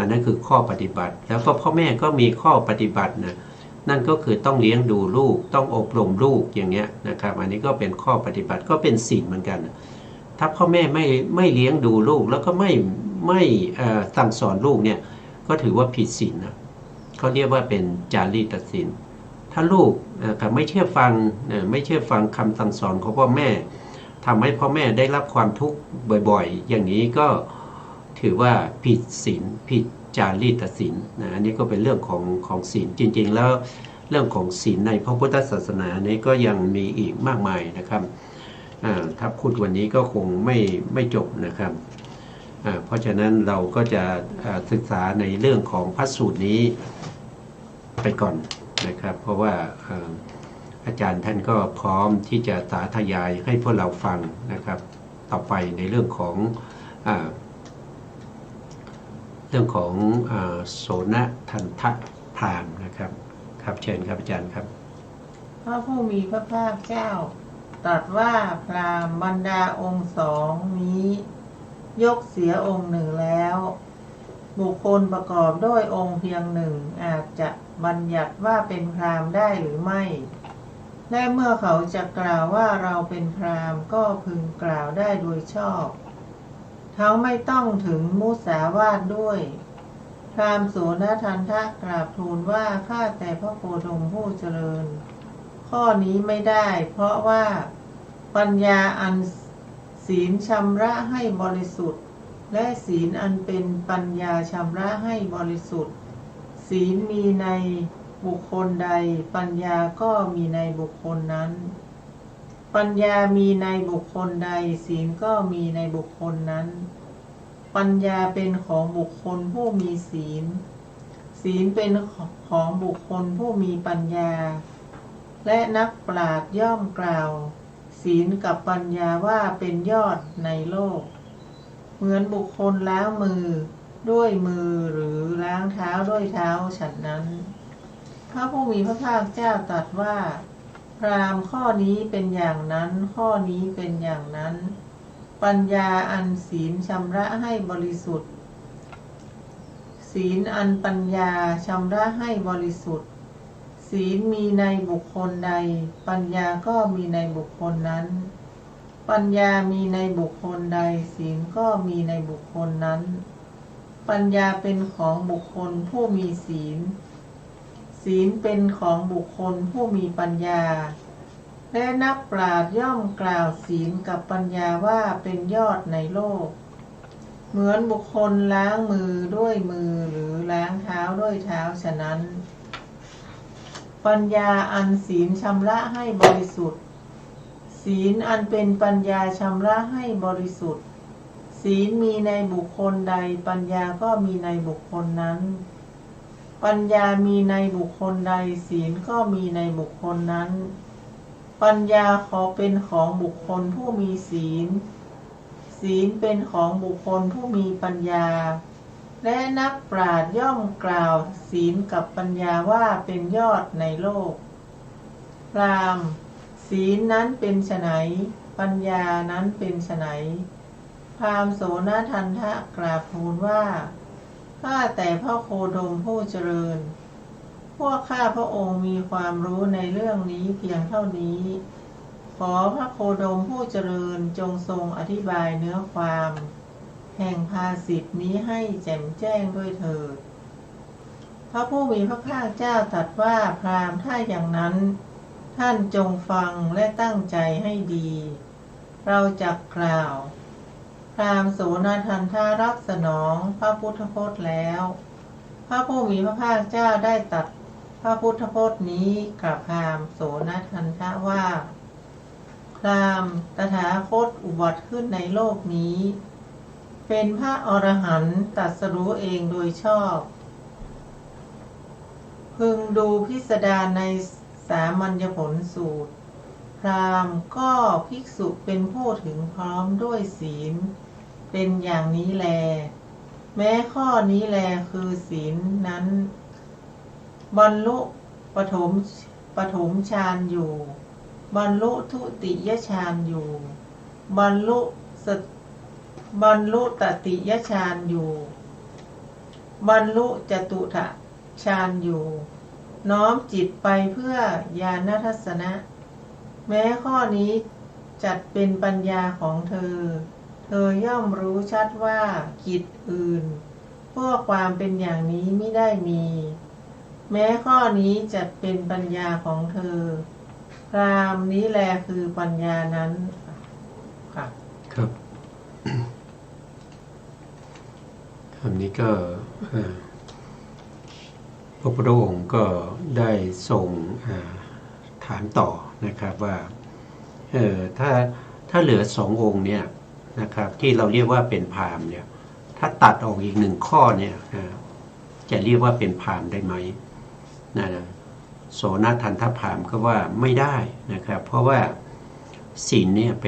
นั่นคือข้อปฏิบัติแล้วก็พ่อแม่ก็มีข้อปฏิบัตินั่นก็คือต้องเลี้ยงดูลูกต้องอบรมลูกอย่างเงี้ยนะครับอันนี้ก็เป็นข้อปฏิบัติก็เป็นศีลเหมือนกันถ้าพ่อแม่ไม่เลี้ยงดูลูกแล้วก็ไม่สั่งสอนลูกเนี่ยก็ถือว่าผิดศีลนะเขาเรียกว่าเป็นจารีตศีลถ้าลูกไม่เชื่อฟังคำสั่งสอนของพ่อแม่ทำให้พ่อแม่ได้รับความทุกข์บ่อยๆอย่างนี้ก็ถือว่าผิดศีลผิดจารีตศีลนะอันนี้ก็เป็นเรื่องของศีลจริงๆแล้วเรื่องของศีลในพระพุทธศาสนานี้ก็ยังมีอีกมากมายนะครับถ้าพูดวันนี้ก็คงไม่จบนะครับเพราะฉะนั้นเราก็จะศึกษาในเรื่องของพระสูตรนี้ไปก่อนนะครับเพราะว่าอาจารย์ท่านก็พร้อมที่จะสาธยายให้พวกเราฟังนะครับต่อไปในเรื่องของโสนทันทะพราหมณ์นะครับครับเชิญครับอาจารย์ครับพระผู้มีพระภาคเจ้าตรัสว่าพราหมณ์บรรดาองค์2นี้ยกเสียองค์หนึ่งแล้วบุคคลประกอบด้วยองค์เพียงหนึ่งอาจจะบัญญัติว่าเป็นพราหมณ์ได้หรือไม่และเมื่อเขาจะกล่าวว่าเราเป็นพราหมณ์ก็พึงกล่าวได้โดยชอบทั้งไม่ต้องถึงมุสาวาทด้วยพราหมณ์โสนทันทะกราบทูลว่าข้าแต่พระโคดมผู้เจริญข้อนี้ไม่ได้เพราะว่าปัญญาอันศีลชำระให้บริสุทธิ์และศีลอันเป็นปัญญาชำระให้บริสุทธิ์ศีลมีในบุคคลใดปัญญาก็มีในบุคคลนั้นปัญญามีในบุคคลใดศีลก็มีในบุคคลนั้นปัญญาเป็นของบุคคลผู้มีศีลศีลเป็นของบุคคลผู้มีปัญญาและนักปราชญ์ย่อมกล่าวศีลกับปัญญาว่าเป็นยอดในโลกเหมือนบุคคลล้างมือด้วยมือหรือล้างเท้าด้วยเท้าฉันนั้นพระผู้มีพระภาคเจ้าตรัสว่าพราหมณ์ข้อนี้เป็นอย่างนั้นข้อนี้เป็นอย่างนั้นปัญญาอันศีลชำระให้บริสุทธิ์ศีลอันปัญญาชำระให้บริสุทธิ์ศีลมีในบุคคลใดปัญญาก็มีในบุคคลนั้นปัญญามีในบุคคลใดศีลก็มีในบุคคลนั้นปัญญาเป็นของบุคคลผู้มีศีลศีลเป็นของบุคคลผู้มีปัญญา และนักปราชญ์ย่อมกล่าวศีลกับปัญญาว่าเป็นยอดในโลกเหมือนบุคคลล้างมือด้วยมือหรือล้างเท้าด้วยเท้าฉะนั้นปัญญาอันศีลชำระให้บริสุทธิ์ศีลอันเป็นปัญญาชำระให้บริสุทธิ์ศีลมีในบุคคลใดปัญญาก็มีในบุคคลนั้นปัญญามีในบุคคลใดศีลก็มีในบุคคลนั้นปัญญาขอเป็นของบุคคลผู้มีศีลศีลเป็นของบุคคลผู้มีปัญญาและนักปราชญ์ย่อมกล่าวศีลกับปัญญาว่าเป็นยอดในโลกพราหมณ์ศีลนั้นเป็นไฉนปัญญานั้นเป็นไฉนพราหมณ์โสนทันทะกราบทูลว่าข้าแต่พระโคดมผู้เจริญพวกข้าพระองค์มีความรู้ในเรื่องนี้เพียงเท่านี้ขอพระโคดมผู้เจริญจงทรงอธิบายเนื้อความแห่งภาษิตนี้ให้แจ่มแจ้งด้วยเถิดพระผู้มีพระภาคเจ้าตรัสว่าพราหมณ์ถ้าอย่างนั้นท่านจงฟังและตั้งใจให้ดีเราจักกล่าวพราหมณ์โสนทันทารับสนองพระพุทธพจน์แล้วพระผู้มีพระภาคเจ้าได้ตรัสพระพุทธพจน์นี้กับพราหมณ์โสนทันทะว่าพราหมณ์ตถาคตอุบัติขึ้นในโลกนี้เป็นพระอรหันต์ตรัสรู้เองโดยชอบพึงดูพิสดารในสามัญญผลสูตรพราหมณ์ก็ภิกษุเป็นผู้ถึงพร้อมด้วยศีลเป็นอย่างนี้แลแม้ข้อนี้แลคือศีลนั้นบรรลุปฐมฌานอยู่บรรลุทุติยฌานอยู่บรรลุตติยฌานอยู่บรรลุจตุถฌานอยู่น้อมจิตไปเพื่อญาณทัสสนะแม้ข้อนี้จัดเป็นปัญญาของเธอย่อมรู้ชัดว่ากิจอื่นเพื่อความเป็นอย่างนี้ไม่ได้มีแม้ข้อนี้จัดเป็นปัญญาของเธอพราหมณ์นี้แลคือปัญญานั้นค่ะครับคำนี้ก็พระพุทธองค์ก็ได้ทรงถามต่อนะครับว่าถ้าเหลือสององค์เนี่ยนะครับที่เราเรียกว่าเป็นพราหมณ์เนี่ยถ้าตัดออกอีกหนึ่งข้อเนี่ยจะเรียกว่าเป็นพราหมณ์ได้ไหมนะโสนทันทพราหมณ์ก็ว่าไม่ได้นะครับเพราะว่าศีลเนี่ยเ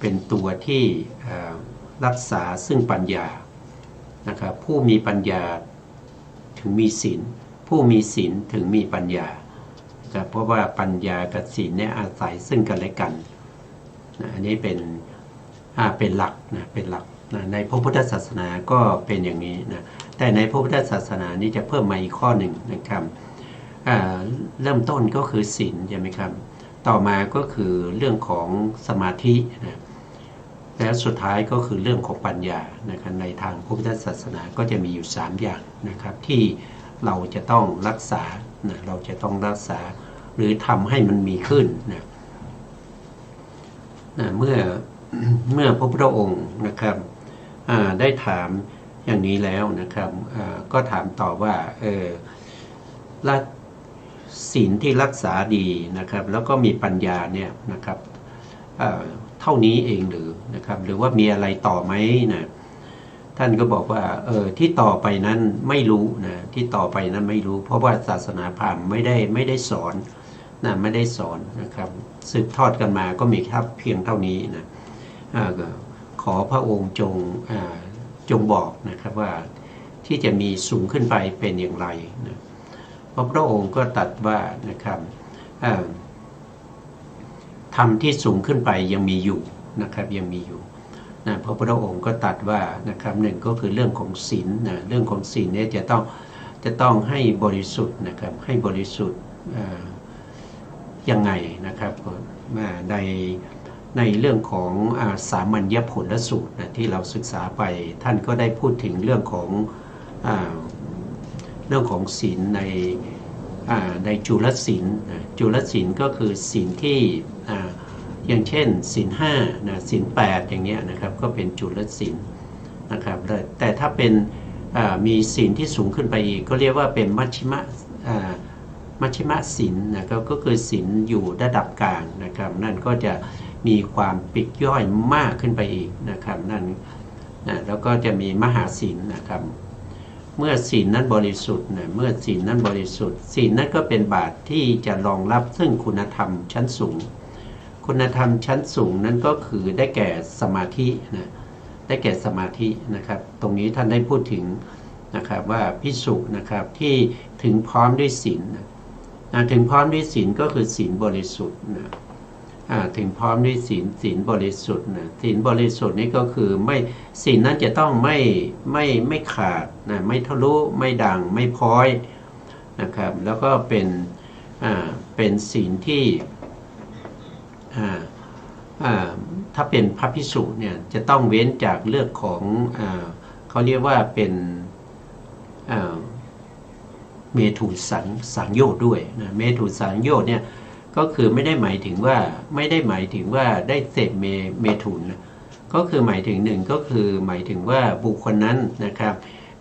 ป็นตัวที่รักษาซึ่งปัญญานะครับผู้มีปัญญาถึงมีศีลผู้มีศีลถึงมีปัญญาเพราะว่าปัญญากับศีลเนี่ยอาศัยซึ่งกันและกันนะอันนี้เป็นหลักนะเป็นหลักนะในพระพุทธศาสนาก็เป็นอย่างนี้นะแต่ในพระพุทธศาสนานี้จะเพิ่มมาอีกข้อหนึ่งนะครับเริ่มต้นก็คือศีลใช่ไหมครับต่อมาก็คือเรื่องของสมาธินะแล้วสุดท้ายก็คือเรื่องของปัญญานะครับในทางพระพุทธศาสนาก็จะมีอยู่3อย่างนะครับที่เราจะต้องรักษานะเราจะต้องรักษาหรือทำให้มันมีขึ้นนะเมื่อพระพุทธองค์นะครับได้ถามอย่างนี้แล้วนะครับก็ถามต่อว่าศีลที่รักษาดีนะครับแล้วก็มีปัญญาเนี่ยนะครับเท่านี้เองหรือนะครับหรือว่ามีอะไรต่อไหมนะท่านก็บอกว่าที่ต่อไปนั้นไม่รู้นะที่ต่อไปนั้นไม่รู้เพราะว่าศาสนาพราหมณ์ไม่ได้สอนนะไม่ได้สอนนะครับสืบทอดกันมาก็มีแค่เพียงเท่านี้นะขอพระองค์จงบอกนะครับว่าที่จะมีสูงขึ้นไปเป็นอย่างไรนะพระองค์ก็ตรัสว่านะครับธรรมที่สูงขึ้นไปยังมีอยู่นะครับยังมีอยู่นะพระพุทธองค์ก็ตรัสว่านะครับหนึ่งก็คือเรื่องของศีลนะเรื่องของศีลเนี่ยจะต้องให้บริสุทธิ์นะครับให้บริสุทธิ์ยังไงนะครับในเรื่องของสามัญญผลสูตรนะที่เราศึกษาไปท่านก็ได้พูดถึงเรื่องของศีลใน ในจุลศีลจุลศีลก็คือศีลที่อย่างเช่นศีล5นะศีล8อย่างเงี้ยนะครับก็เป็นจุลศีลนะครับแต่ถ้าเป็นมีศีลที่สูงขึ้นไปอีกก็เรียกว่าเป็นมัชฌิมศีลนะครับก็คือศีลอยู่ระดับกลางนะครับนั่นก็จะมีความปลีกย่อยมากขึ้นไปอีกนะครับนั่นนะแล้วก็จะมีมหาศีลนะครับเมื่อศีลนั้นบริสุทธิ์นะเมื่อศีลนั้นบริสุทธิ์ศีลนั้นก็เป็นบาตรที่จะรองรับซึ่งคุณธรรมชั้นสูงคุณธรรมชั้นสูงนั้นก็คือได้แก่สมาธินะได้แก่สมาธินะครับตรงนี้ท่านได้พูดถึงนะครับว่าภิกษุนะครับที่ถึงพร้อมด้วยศีลนะถึงพร้อมด้วยศีลก็คือศีลบริสุทธิ์นะถึงพร้อมด้วยศีลบริสุทธิ์นะศีลบริสุทธิ์นี่ก็คือไม่ศีลนั้นจะต้องไม่ขาดนะไม่ทะลุไม่ด่างไม่พ้อยนะครับแล้วก็เป็นศีลที่ถ้าเป็นพระภิกษุเนี่ยจะต้องเว้นจากเรื่องของเขาเรียกว่าเป็นเมถุสังโยชน์ด้วยนะเมถุสังโยชน์เนี่ยก็คือไม่ได้หมายถึงว่าได้เสพเมถุนนะก็คือหมายถึงหนึ่งก็คือหมายถึงว่าบุคคลนั้นนะครับ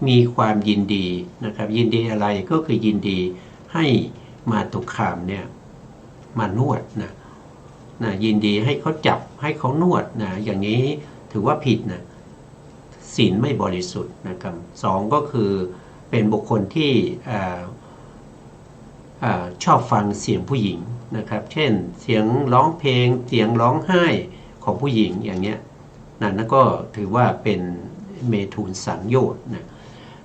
มีความยินดีนะครับยินดีอะไรก็คือยินดีให้มาตุคามเนี่ยมานวดนะยินดีให้เขาจับให้เขานวดนะอย่างนี้ถือว่าผิดนะศีลไม่บริสุทธิ์นะครับสองก็คือเป็นบุคคลที่ชอบฟังเสียงผู้หญิงนะครับเช่นเสียงร้องเพลงเสียงร้องไห้ของผู้หญิงอย่างเงี้ยนั่นก็ถือว่าเป็นเมถุนสังโยชน์นะ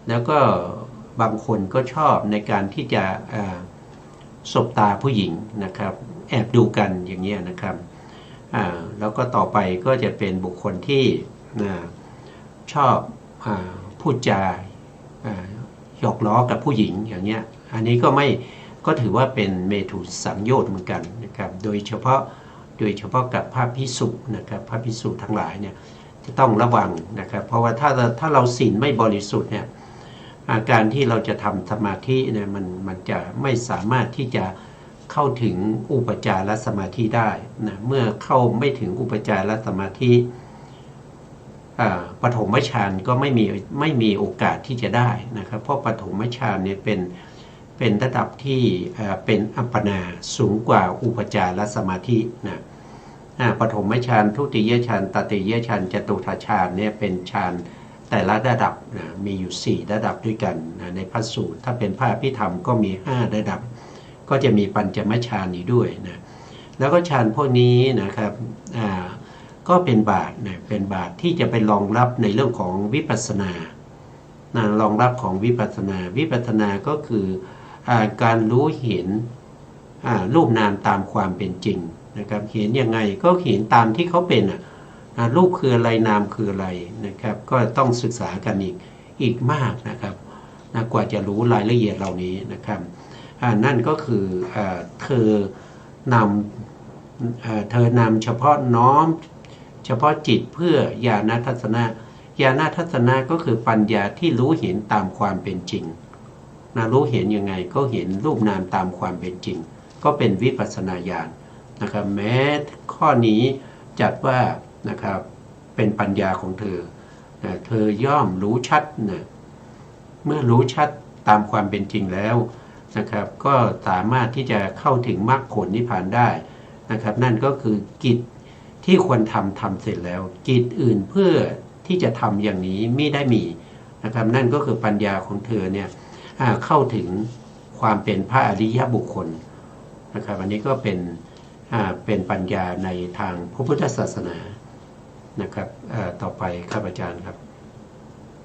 แล้วก็บางคนก็ชอบในการที่จะสบตาผู้หญิงนะครับแอบดูกันอย่างเงี้ยนะครับแล้วก็ต่อไปก็จะเป็นบุคคลที่ชอบพูดจาหยอกล้อกับผู้หญิงอย่างเงี้ยอันนี้ก็ถือว่าเป็นเมถุนสังโยชน์เหมือนกันนะครับโดยเฉพาะกับพระภิกษุนะครับพระภิกษุทั้งหลายเนี่ยจะต้องระวังนะครับเพราะว่าถ้าเราศีลไม่บริสุทธิ์เนี่ยการที่เราจะทำสมาธิเนี่ยมันจะไม่สามารถที่จะเข้าถึงอุปจารสมาธิได้นะเมื่อเข้าไม่ถึงอุปจารสมาธิปฐมฌานก็ไม่มีโอกาสที่จะได้นะครับเพราะปฐมฌานเนี่ยเป็นระดับที่เป็นอัปปนาสูงกว่าอุปจารสมาธินะปฐมฌานทุติยฌานตติยฌานจตุตถฌานเนี่ยเป็นฌานแต่ละระดับนะมีอยู่4ระดับด้วยกันนะในพระสูตรถ้าเป็นพระอภิธรรมก็มี5ระดับก็จะมีปัญจมฌานนี้ด้วยนะแล้วก็ฌานพวกนี้นะครับก็เป็นบาตรนะเป็นบาตรที่จะไปรองรับในเรื่องของวิปัสสนานะรองรับของวิปัสสนาก็คือการรู้เห็นรูปนามตามความเป็นจริงนะครับเห็นยังไงก็เห็นตามที่เขาเป็นรูปคืออะไรนามคืออะไรนะครับก็ต้องศึกษากันอีกมากนะครับกว่าจะรู้รายละเอียดเหล่านี้นะครับนั่นก็คือเธอนำเฉพาะน้อมเฉพาะจิตเพื่อญาณทัศนะญาณทัศนะก็คือปัญญาที่รู้เห็นตามความเป็นจริงรู้เห็นยังไงก็เห็นรูปนามตามความเป็นจริงก็เป็นวิปัสสนาญาณนะครับแม้ข้อนี้จัดว่านะครับเป็นปัญญาของเธอย่อมรู้ชัดนะเมื่อรู้ชัดตามความเป็นจริงแล้วนะครับก็สามารถที่จะเข้าถึงมรรคผลนิพพานได้นะครับนั่นก็คือกิจที่ควรทำเสร็จแล้วกิจอื่นเพื่อที่จะทำอย่างนี้ไม่ได้มีนะครับนั่นก็คือปัญญาของเธอเนี่ยเข้าถึงความเป็นพระอริยบุคคลนะครับอันนี้ก็เป็นปัญญาในทางพระพุทธศาสนานะครับต่อไปครับอาจารย์ครับ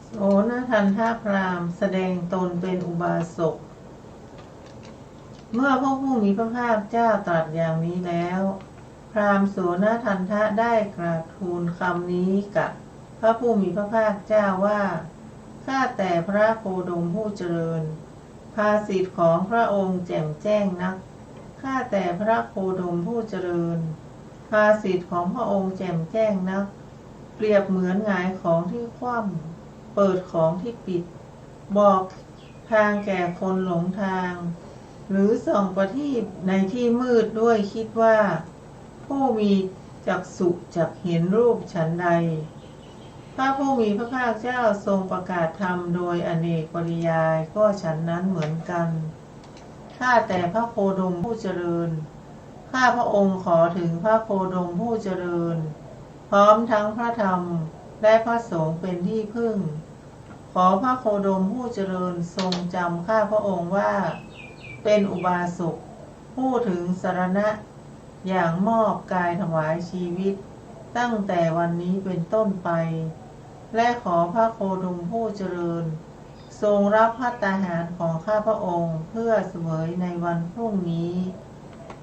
โสนทันทพราหมณ์แสดงตนเป็นอุบาสกเมื่อพระผู้มีพระภาคเจ้าตรัสอย่างนี้แล้วพราหมณ์โสนทันทะได้กราบทูลคำนี้กับพระผู้มีพระภาคเจ้าว่าข้าแต่พระโคดมผู้เจริญภาษิตของพระองค์แจ่มแจ้งนักข้าแต่พระโคดมผู้เจริญภาษิตของพระองค์แจ่มแจ้งนักเปรียบเหมือนหงายของที่คว่ำเปิดของที่ปิดบอกทางแก่คนหลงทาง หรือส่องประทีปในที่มืดด้วยคิดว่า ผู้มีจักษุจักเห็นรูปฉันใดพระผู้มีพระภาคเจ้าทรงประกาศธรรมโดยอเนกปริยายก็ฉันนั้นเหมือนกันข้าแต่พระโคดมผู้เจริญข้าพระองค์ขอถึงพระโคดมผู้เจริญพร้อมทั้งพระธรรมและพระสงฆ์เป็นที่พึ่งขอพระโคดมผู้เจริญทรงจำข้าพระองค์ว่าเป็นอุบาสกผู้ถึงสรณะอย่างมอบกายถวายชีวิตตั้งแต่วันนี้เป็นต้นไปและขอพระโคดมผู้เจริญทรงรับภัตตาหารของข้าพระองค์เพื่อเสวยในวันพรุ่งนี้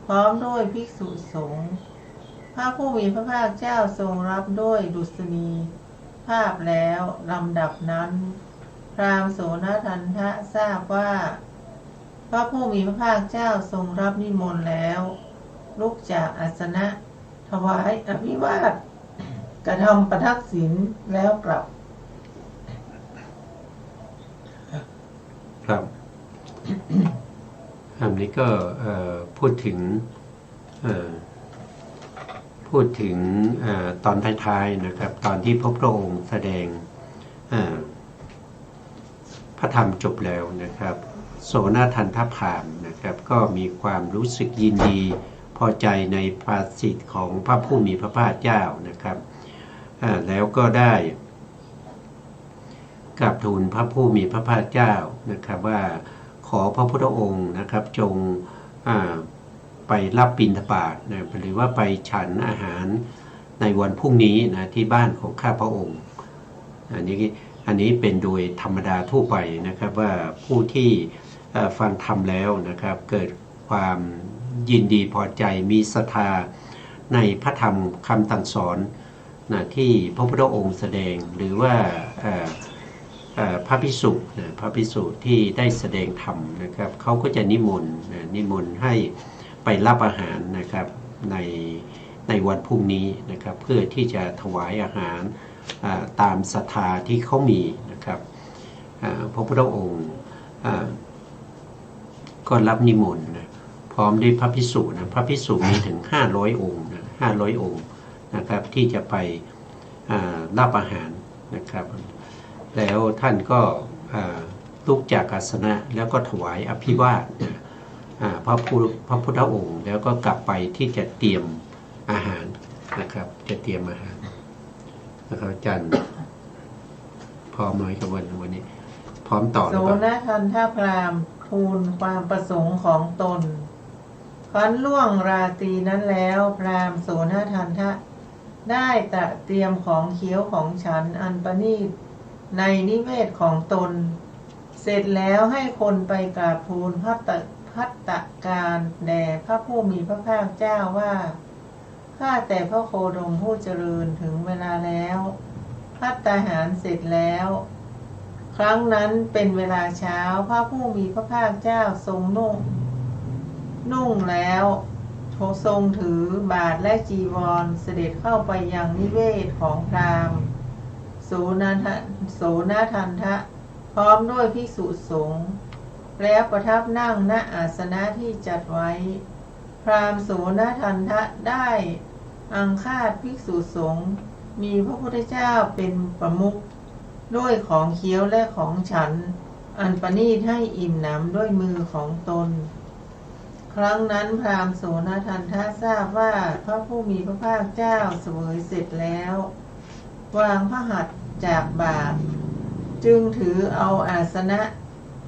พร้อมด้วยภิกษุสงฆ์พระผู้มีพระภาคเจ้าทรงรับด้วยดุษณีภาพแล้วลำดับนั้นพราหมณ์โสนทันทะทราบว่าพระผู้มีพระภาคเจ้าทรงรับนิมนต์แล้วลุกจากอาสนะถวายอภิวาทกระทำประทักษิณแล้วกลับครับ อันนี้ก็พูดถึงตอนท้ายๆนะครับตอนที่พระองค์แสดงพระธรรมจบแล้วนะครับโสนทันทพราหมณ์นะครับก็มีความรู้สึกยินดีพอใจในภาษิตของพระผู้มีพระภาคเจ้านะครับแล้วก็ได้กราบทูลพระผู้มีพระภาคเจ้านะครับว่าขอพระพุทธองค์นะครับจงไปรับบิณฑบาตนะหรือว่าไปฉันอาหารในวันพรุ่งนี้นะที่บ้านของข้าพระองค์อันนี้เป็นโดยธรรมดาทั่วไปนะครับว่าผู้ที่ฟังธรรมแล้วนะครับเกิดความยินดีพอใจมีศรัทธาในพระธรรมคำสั่งสอนนะที่พระพุทธองค์แสดงหรือว่าพระภิกษุพระภิกษุที่ได้แสดงธรรมนะครับเขาก็จะนิมนต์ให้ไปรับอาหารนะครับในวันพรุ่งนี้นะครับเพื่อที่จะถวายอาหารตามศรัทธาที่เขามีนะครับพระพุทธองค์ก็รับนิมนต์นะพร้อมด้วยพระภิกษุนะพระภิกษุมีถึง500องค์นะ500องค์นะครับที่จะไปรับอาหารนะครับแล้วท่านก็ลุกจากอาสนะแล้วก็ถวายอภิวาทพระพุทธองค์แล้วก็กลับไปที่จะเตรียมอาหารนะครับจะเตรียมอาหารนะครับอาจารย์พร้อมไหมกับวันนี้พร้อมต่อหรือเปล่าโสนทันทพราหมณ์ทูลความประสงค์ของตนครั้นล่วงราตรีนั้นแล้วพราหมณ์โสนทันทะได้เตรียมของเคี้ยวของฉันอันประณีตในนิเวศของตนเสร็จแล้วให้คนไปกราบทูลภัตตการแด่พระผู้มีพระภาคเจ้าว่าข้าแต่พระโคดมผู้เจริญถึงเวลาแล้วภัตตาหารเสร็จแล้วครั้งนั้นเป็นเวลาเช้าพระผู้มีพระภาคเจ้าทรงนุ่งแล้วทรงถือบาทและจีวรเสด็จเข้าไปยังนิเวศของพราหมณ์โสนทันทะพร้อมด้วยภิกษุสงฆ์แล้วประทับนั่งณอาสนะที่จัดไว้พราหมณ์โสนทันทะได้อังคาดภิกษุสงฆ์มีพระพุทธเจ้าเป็นประมุขด้วยของเคี้ยวและของฉันอันประณีตให้อิ่มหนำด้วยมือของตนครั้งนั้นพราหมณ์โสนทันทะทราบว่าพระผู้มีพระภาคเจ้าเสวยเสร็จแล้ววางพระหัตถ์จากบาทจึงถือเอาอาสนะ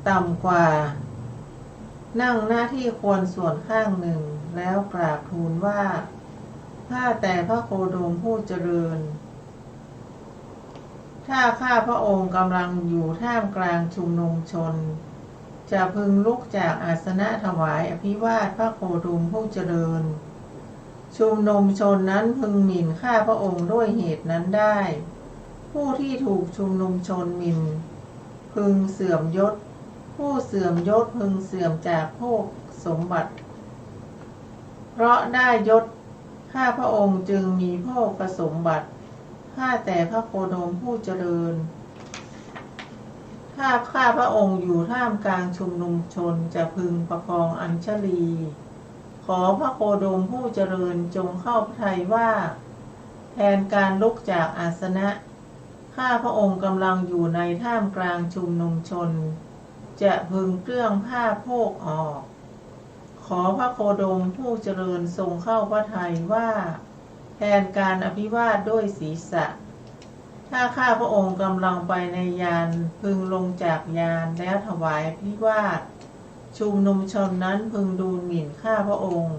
ต่ำกว่านั่งหน้าที่ควรส่วนข้างหนึ่งแล้วกราบทูลว่าข้าแต่พระโคดมผู้เจริญถ้าข้าพระองค์กำลังอยู่ท่ามกลางชุมนุมชนจะพึงลุกจากอาสนะถวายอภิวาทพระโคดมผู้เจริญชุมนุมชนนั้นพึงหมิ่นข้าพระองค์ด้วยเหตุนั้นได้ผู้ที่ถูกชุมนุมชนหมิ่นพึงเสื่อมยศผู้เสื่อมยศพึงเสื่อมจากโภคสมบัติเพราะได้ยศข้าพระองค์จึงมีโภคสมบัติข้าแต่พระโคดมผู้เจริญ ถ้าข้าพระองค์อยู่ท่ามกลางชุมนุมชนจะพึงประคองอัญชลี ขอพระโคดมผู้เจริญจงเข้าพระทัยว่า แทนการลุกจากอาสนะข้าพระองค์กำลังอยู่ในท่ามกลางชุมนุมชน จะพึงเกลื่องผ้าโพกออก ขอพระโคดมผู้เจริญทรงเข้าพระทัยว่า แทนการอภิวาทด้วยศีรษะถ้าข้าพระองค์กำลังไปในยานพึงลงจากยานแล้วถวายอภิวาทชุมนุมชนนั้นพึงดูหมิ่นข้าพระองค์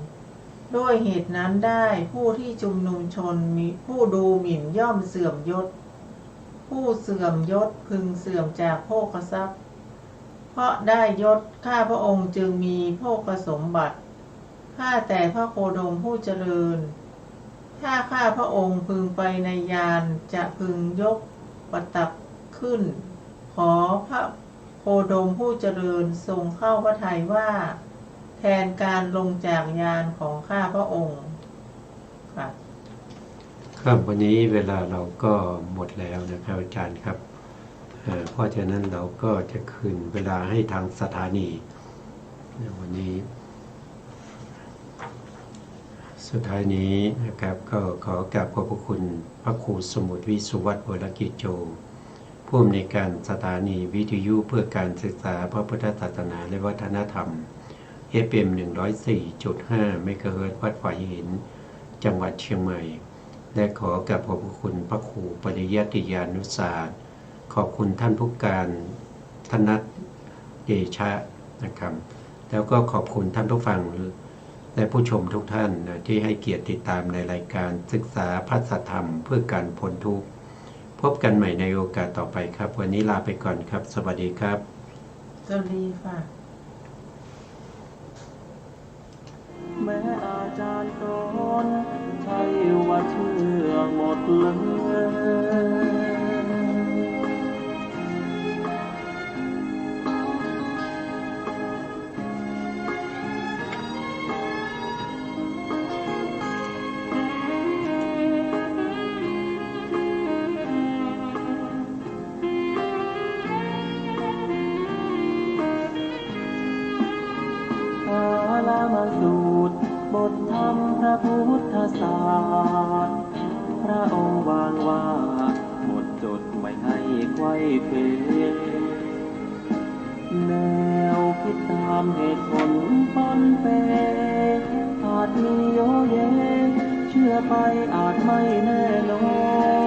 ด้วยเหตุนั้นได้ผู้ที่ชุมนุมชนมีผู้ดูหมิ่นย่อมเสื่อมยศผู้เสื่อมยศพึงเสื่อมจากโภคทรัพย์เพราะได้ยศข้าพระองค์จึงมีโภคสมบัติข้าแต่พระโคดมผู้เจริญถ้าข้าพระองค์พึงไปในยานจะพึงยกประตับขึ้นขอพระโคดมผู้เจริญทรงเข้าพระทัยว่าแทนการลงจากยานของข้าพระองค์ค่ะครับวันนี้เวลาเราก็หมดแล้วนะครับอาจารย์ครับเพราะฉะนั้นเราก็จะคืนเวลาให้ทางสถานีวันนี้สุดท้ายนี้นะครับก็ขอกราบขอบพระคุณพระครูสมุทรวิสุวัฒน์วรกิจโจผู้อำนวยการสถานีวิทยุเพื่อการศึกษาพระพุทธศาสนาและวัฒนธรรม FM 104.5 เมกะเฮิรตซ์วัดฝายหินจังหวัดเชียงใหม่และขอกราบขอบพระคุณพระครูปริยัติยานุศาสตร์ขอบคุณท่านผู้การธนัทเดชะนะครับแล้วก็ขอบคุณท่านผู้ฟังและผู้ชมทุกท่านที่ให้เกียรติติดตามในรายการศึกษาพระสัทธรรมเพื่อการพ้นทุกข์พบกันใหม่ในโอกาสต่อไปครับวันนี้ลาไปก่อนครับสวัสดีครับสวัสดีค่ะแม้อาจารย์สอนใช่ว่าเชื่อหมดเลยสูตรบทธรรมพระพุทธศาสตร์พระองค์วางว่าหมดจดไม่ให้ไขว้เขวแนวคิดตามเหตุผลปนเปอาจมีโยเยเชื่อไปอาจไม่แน่นอน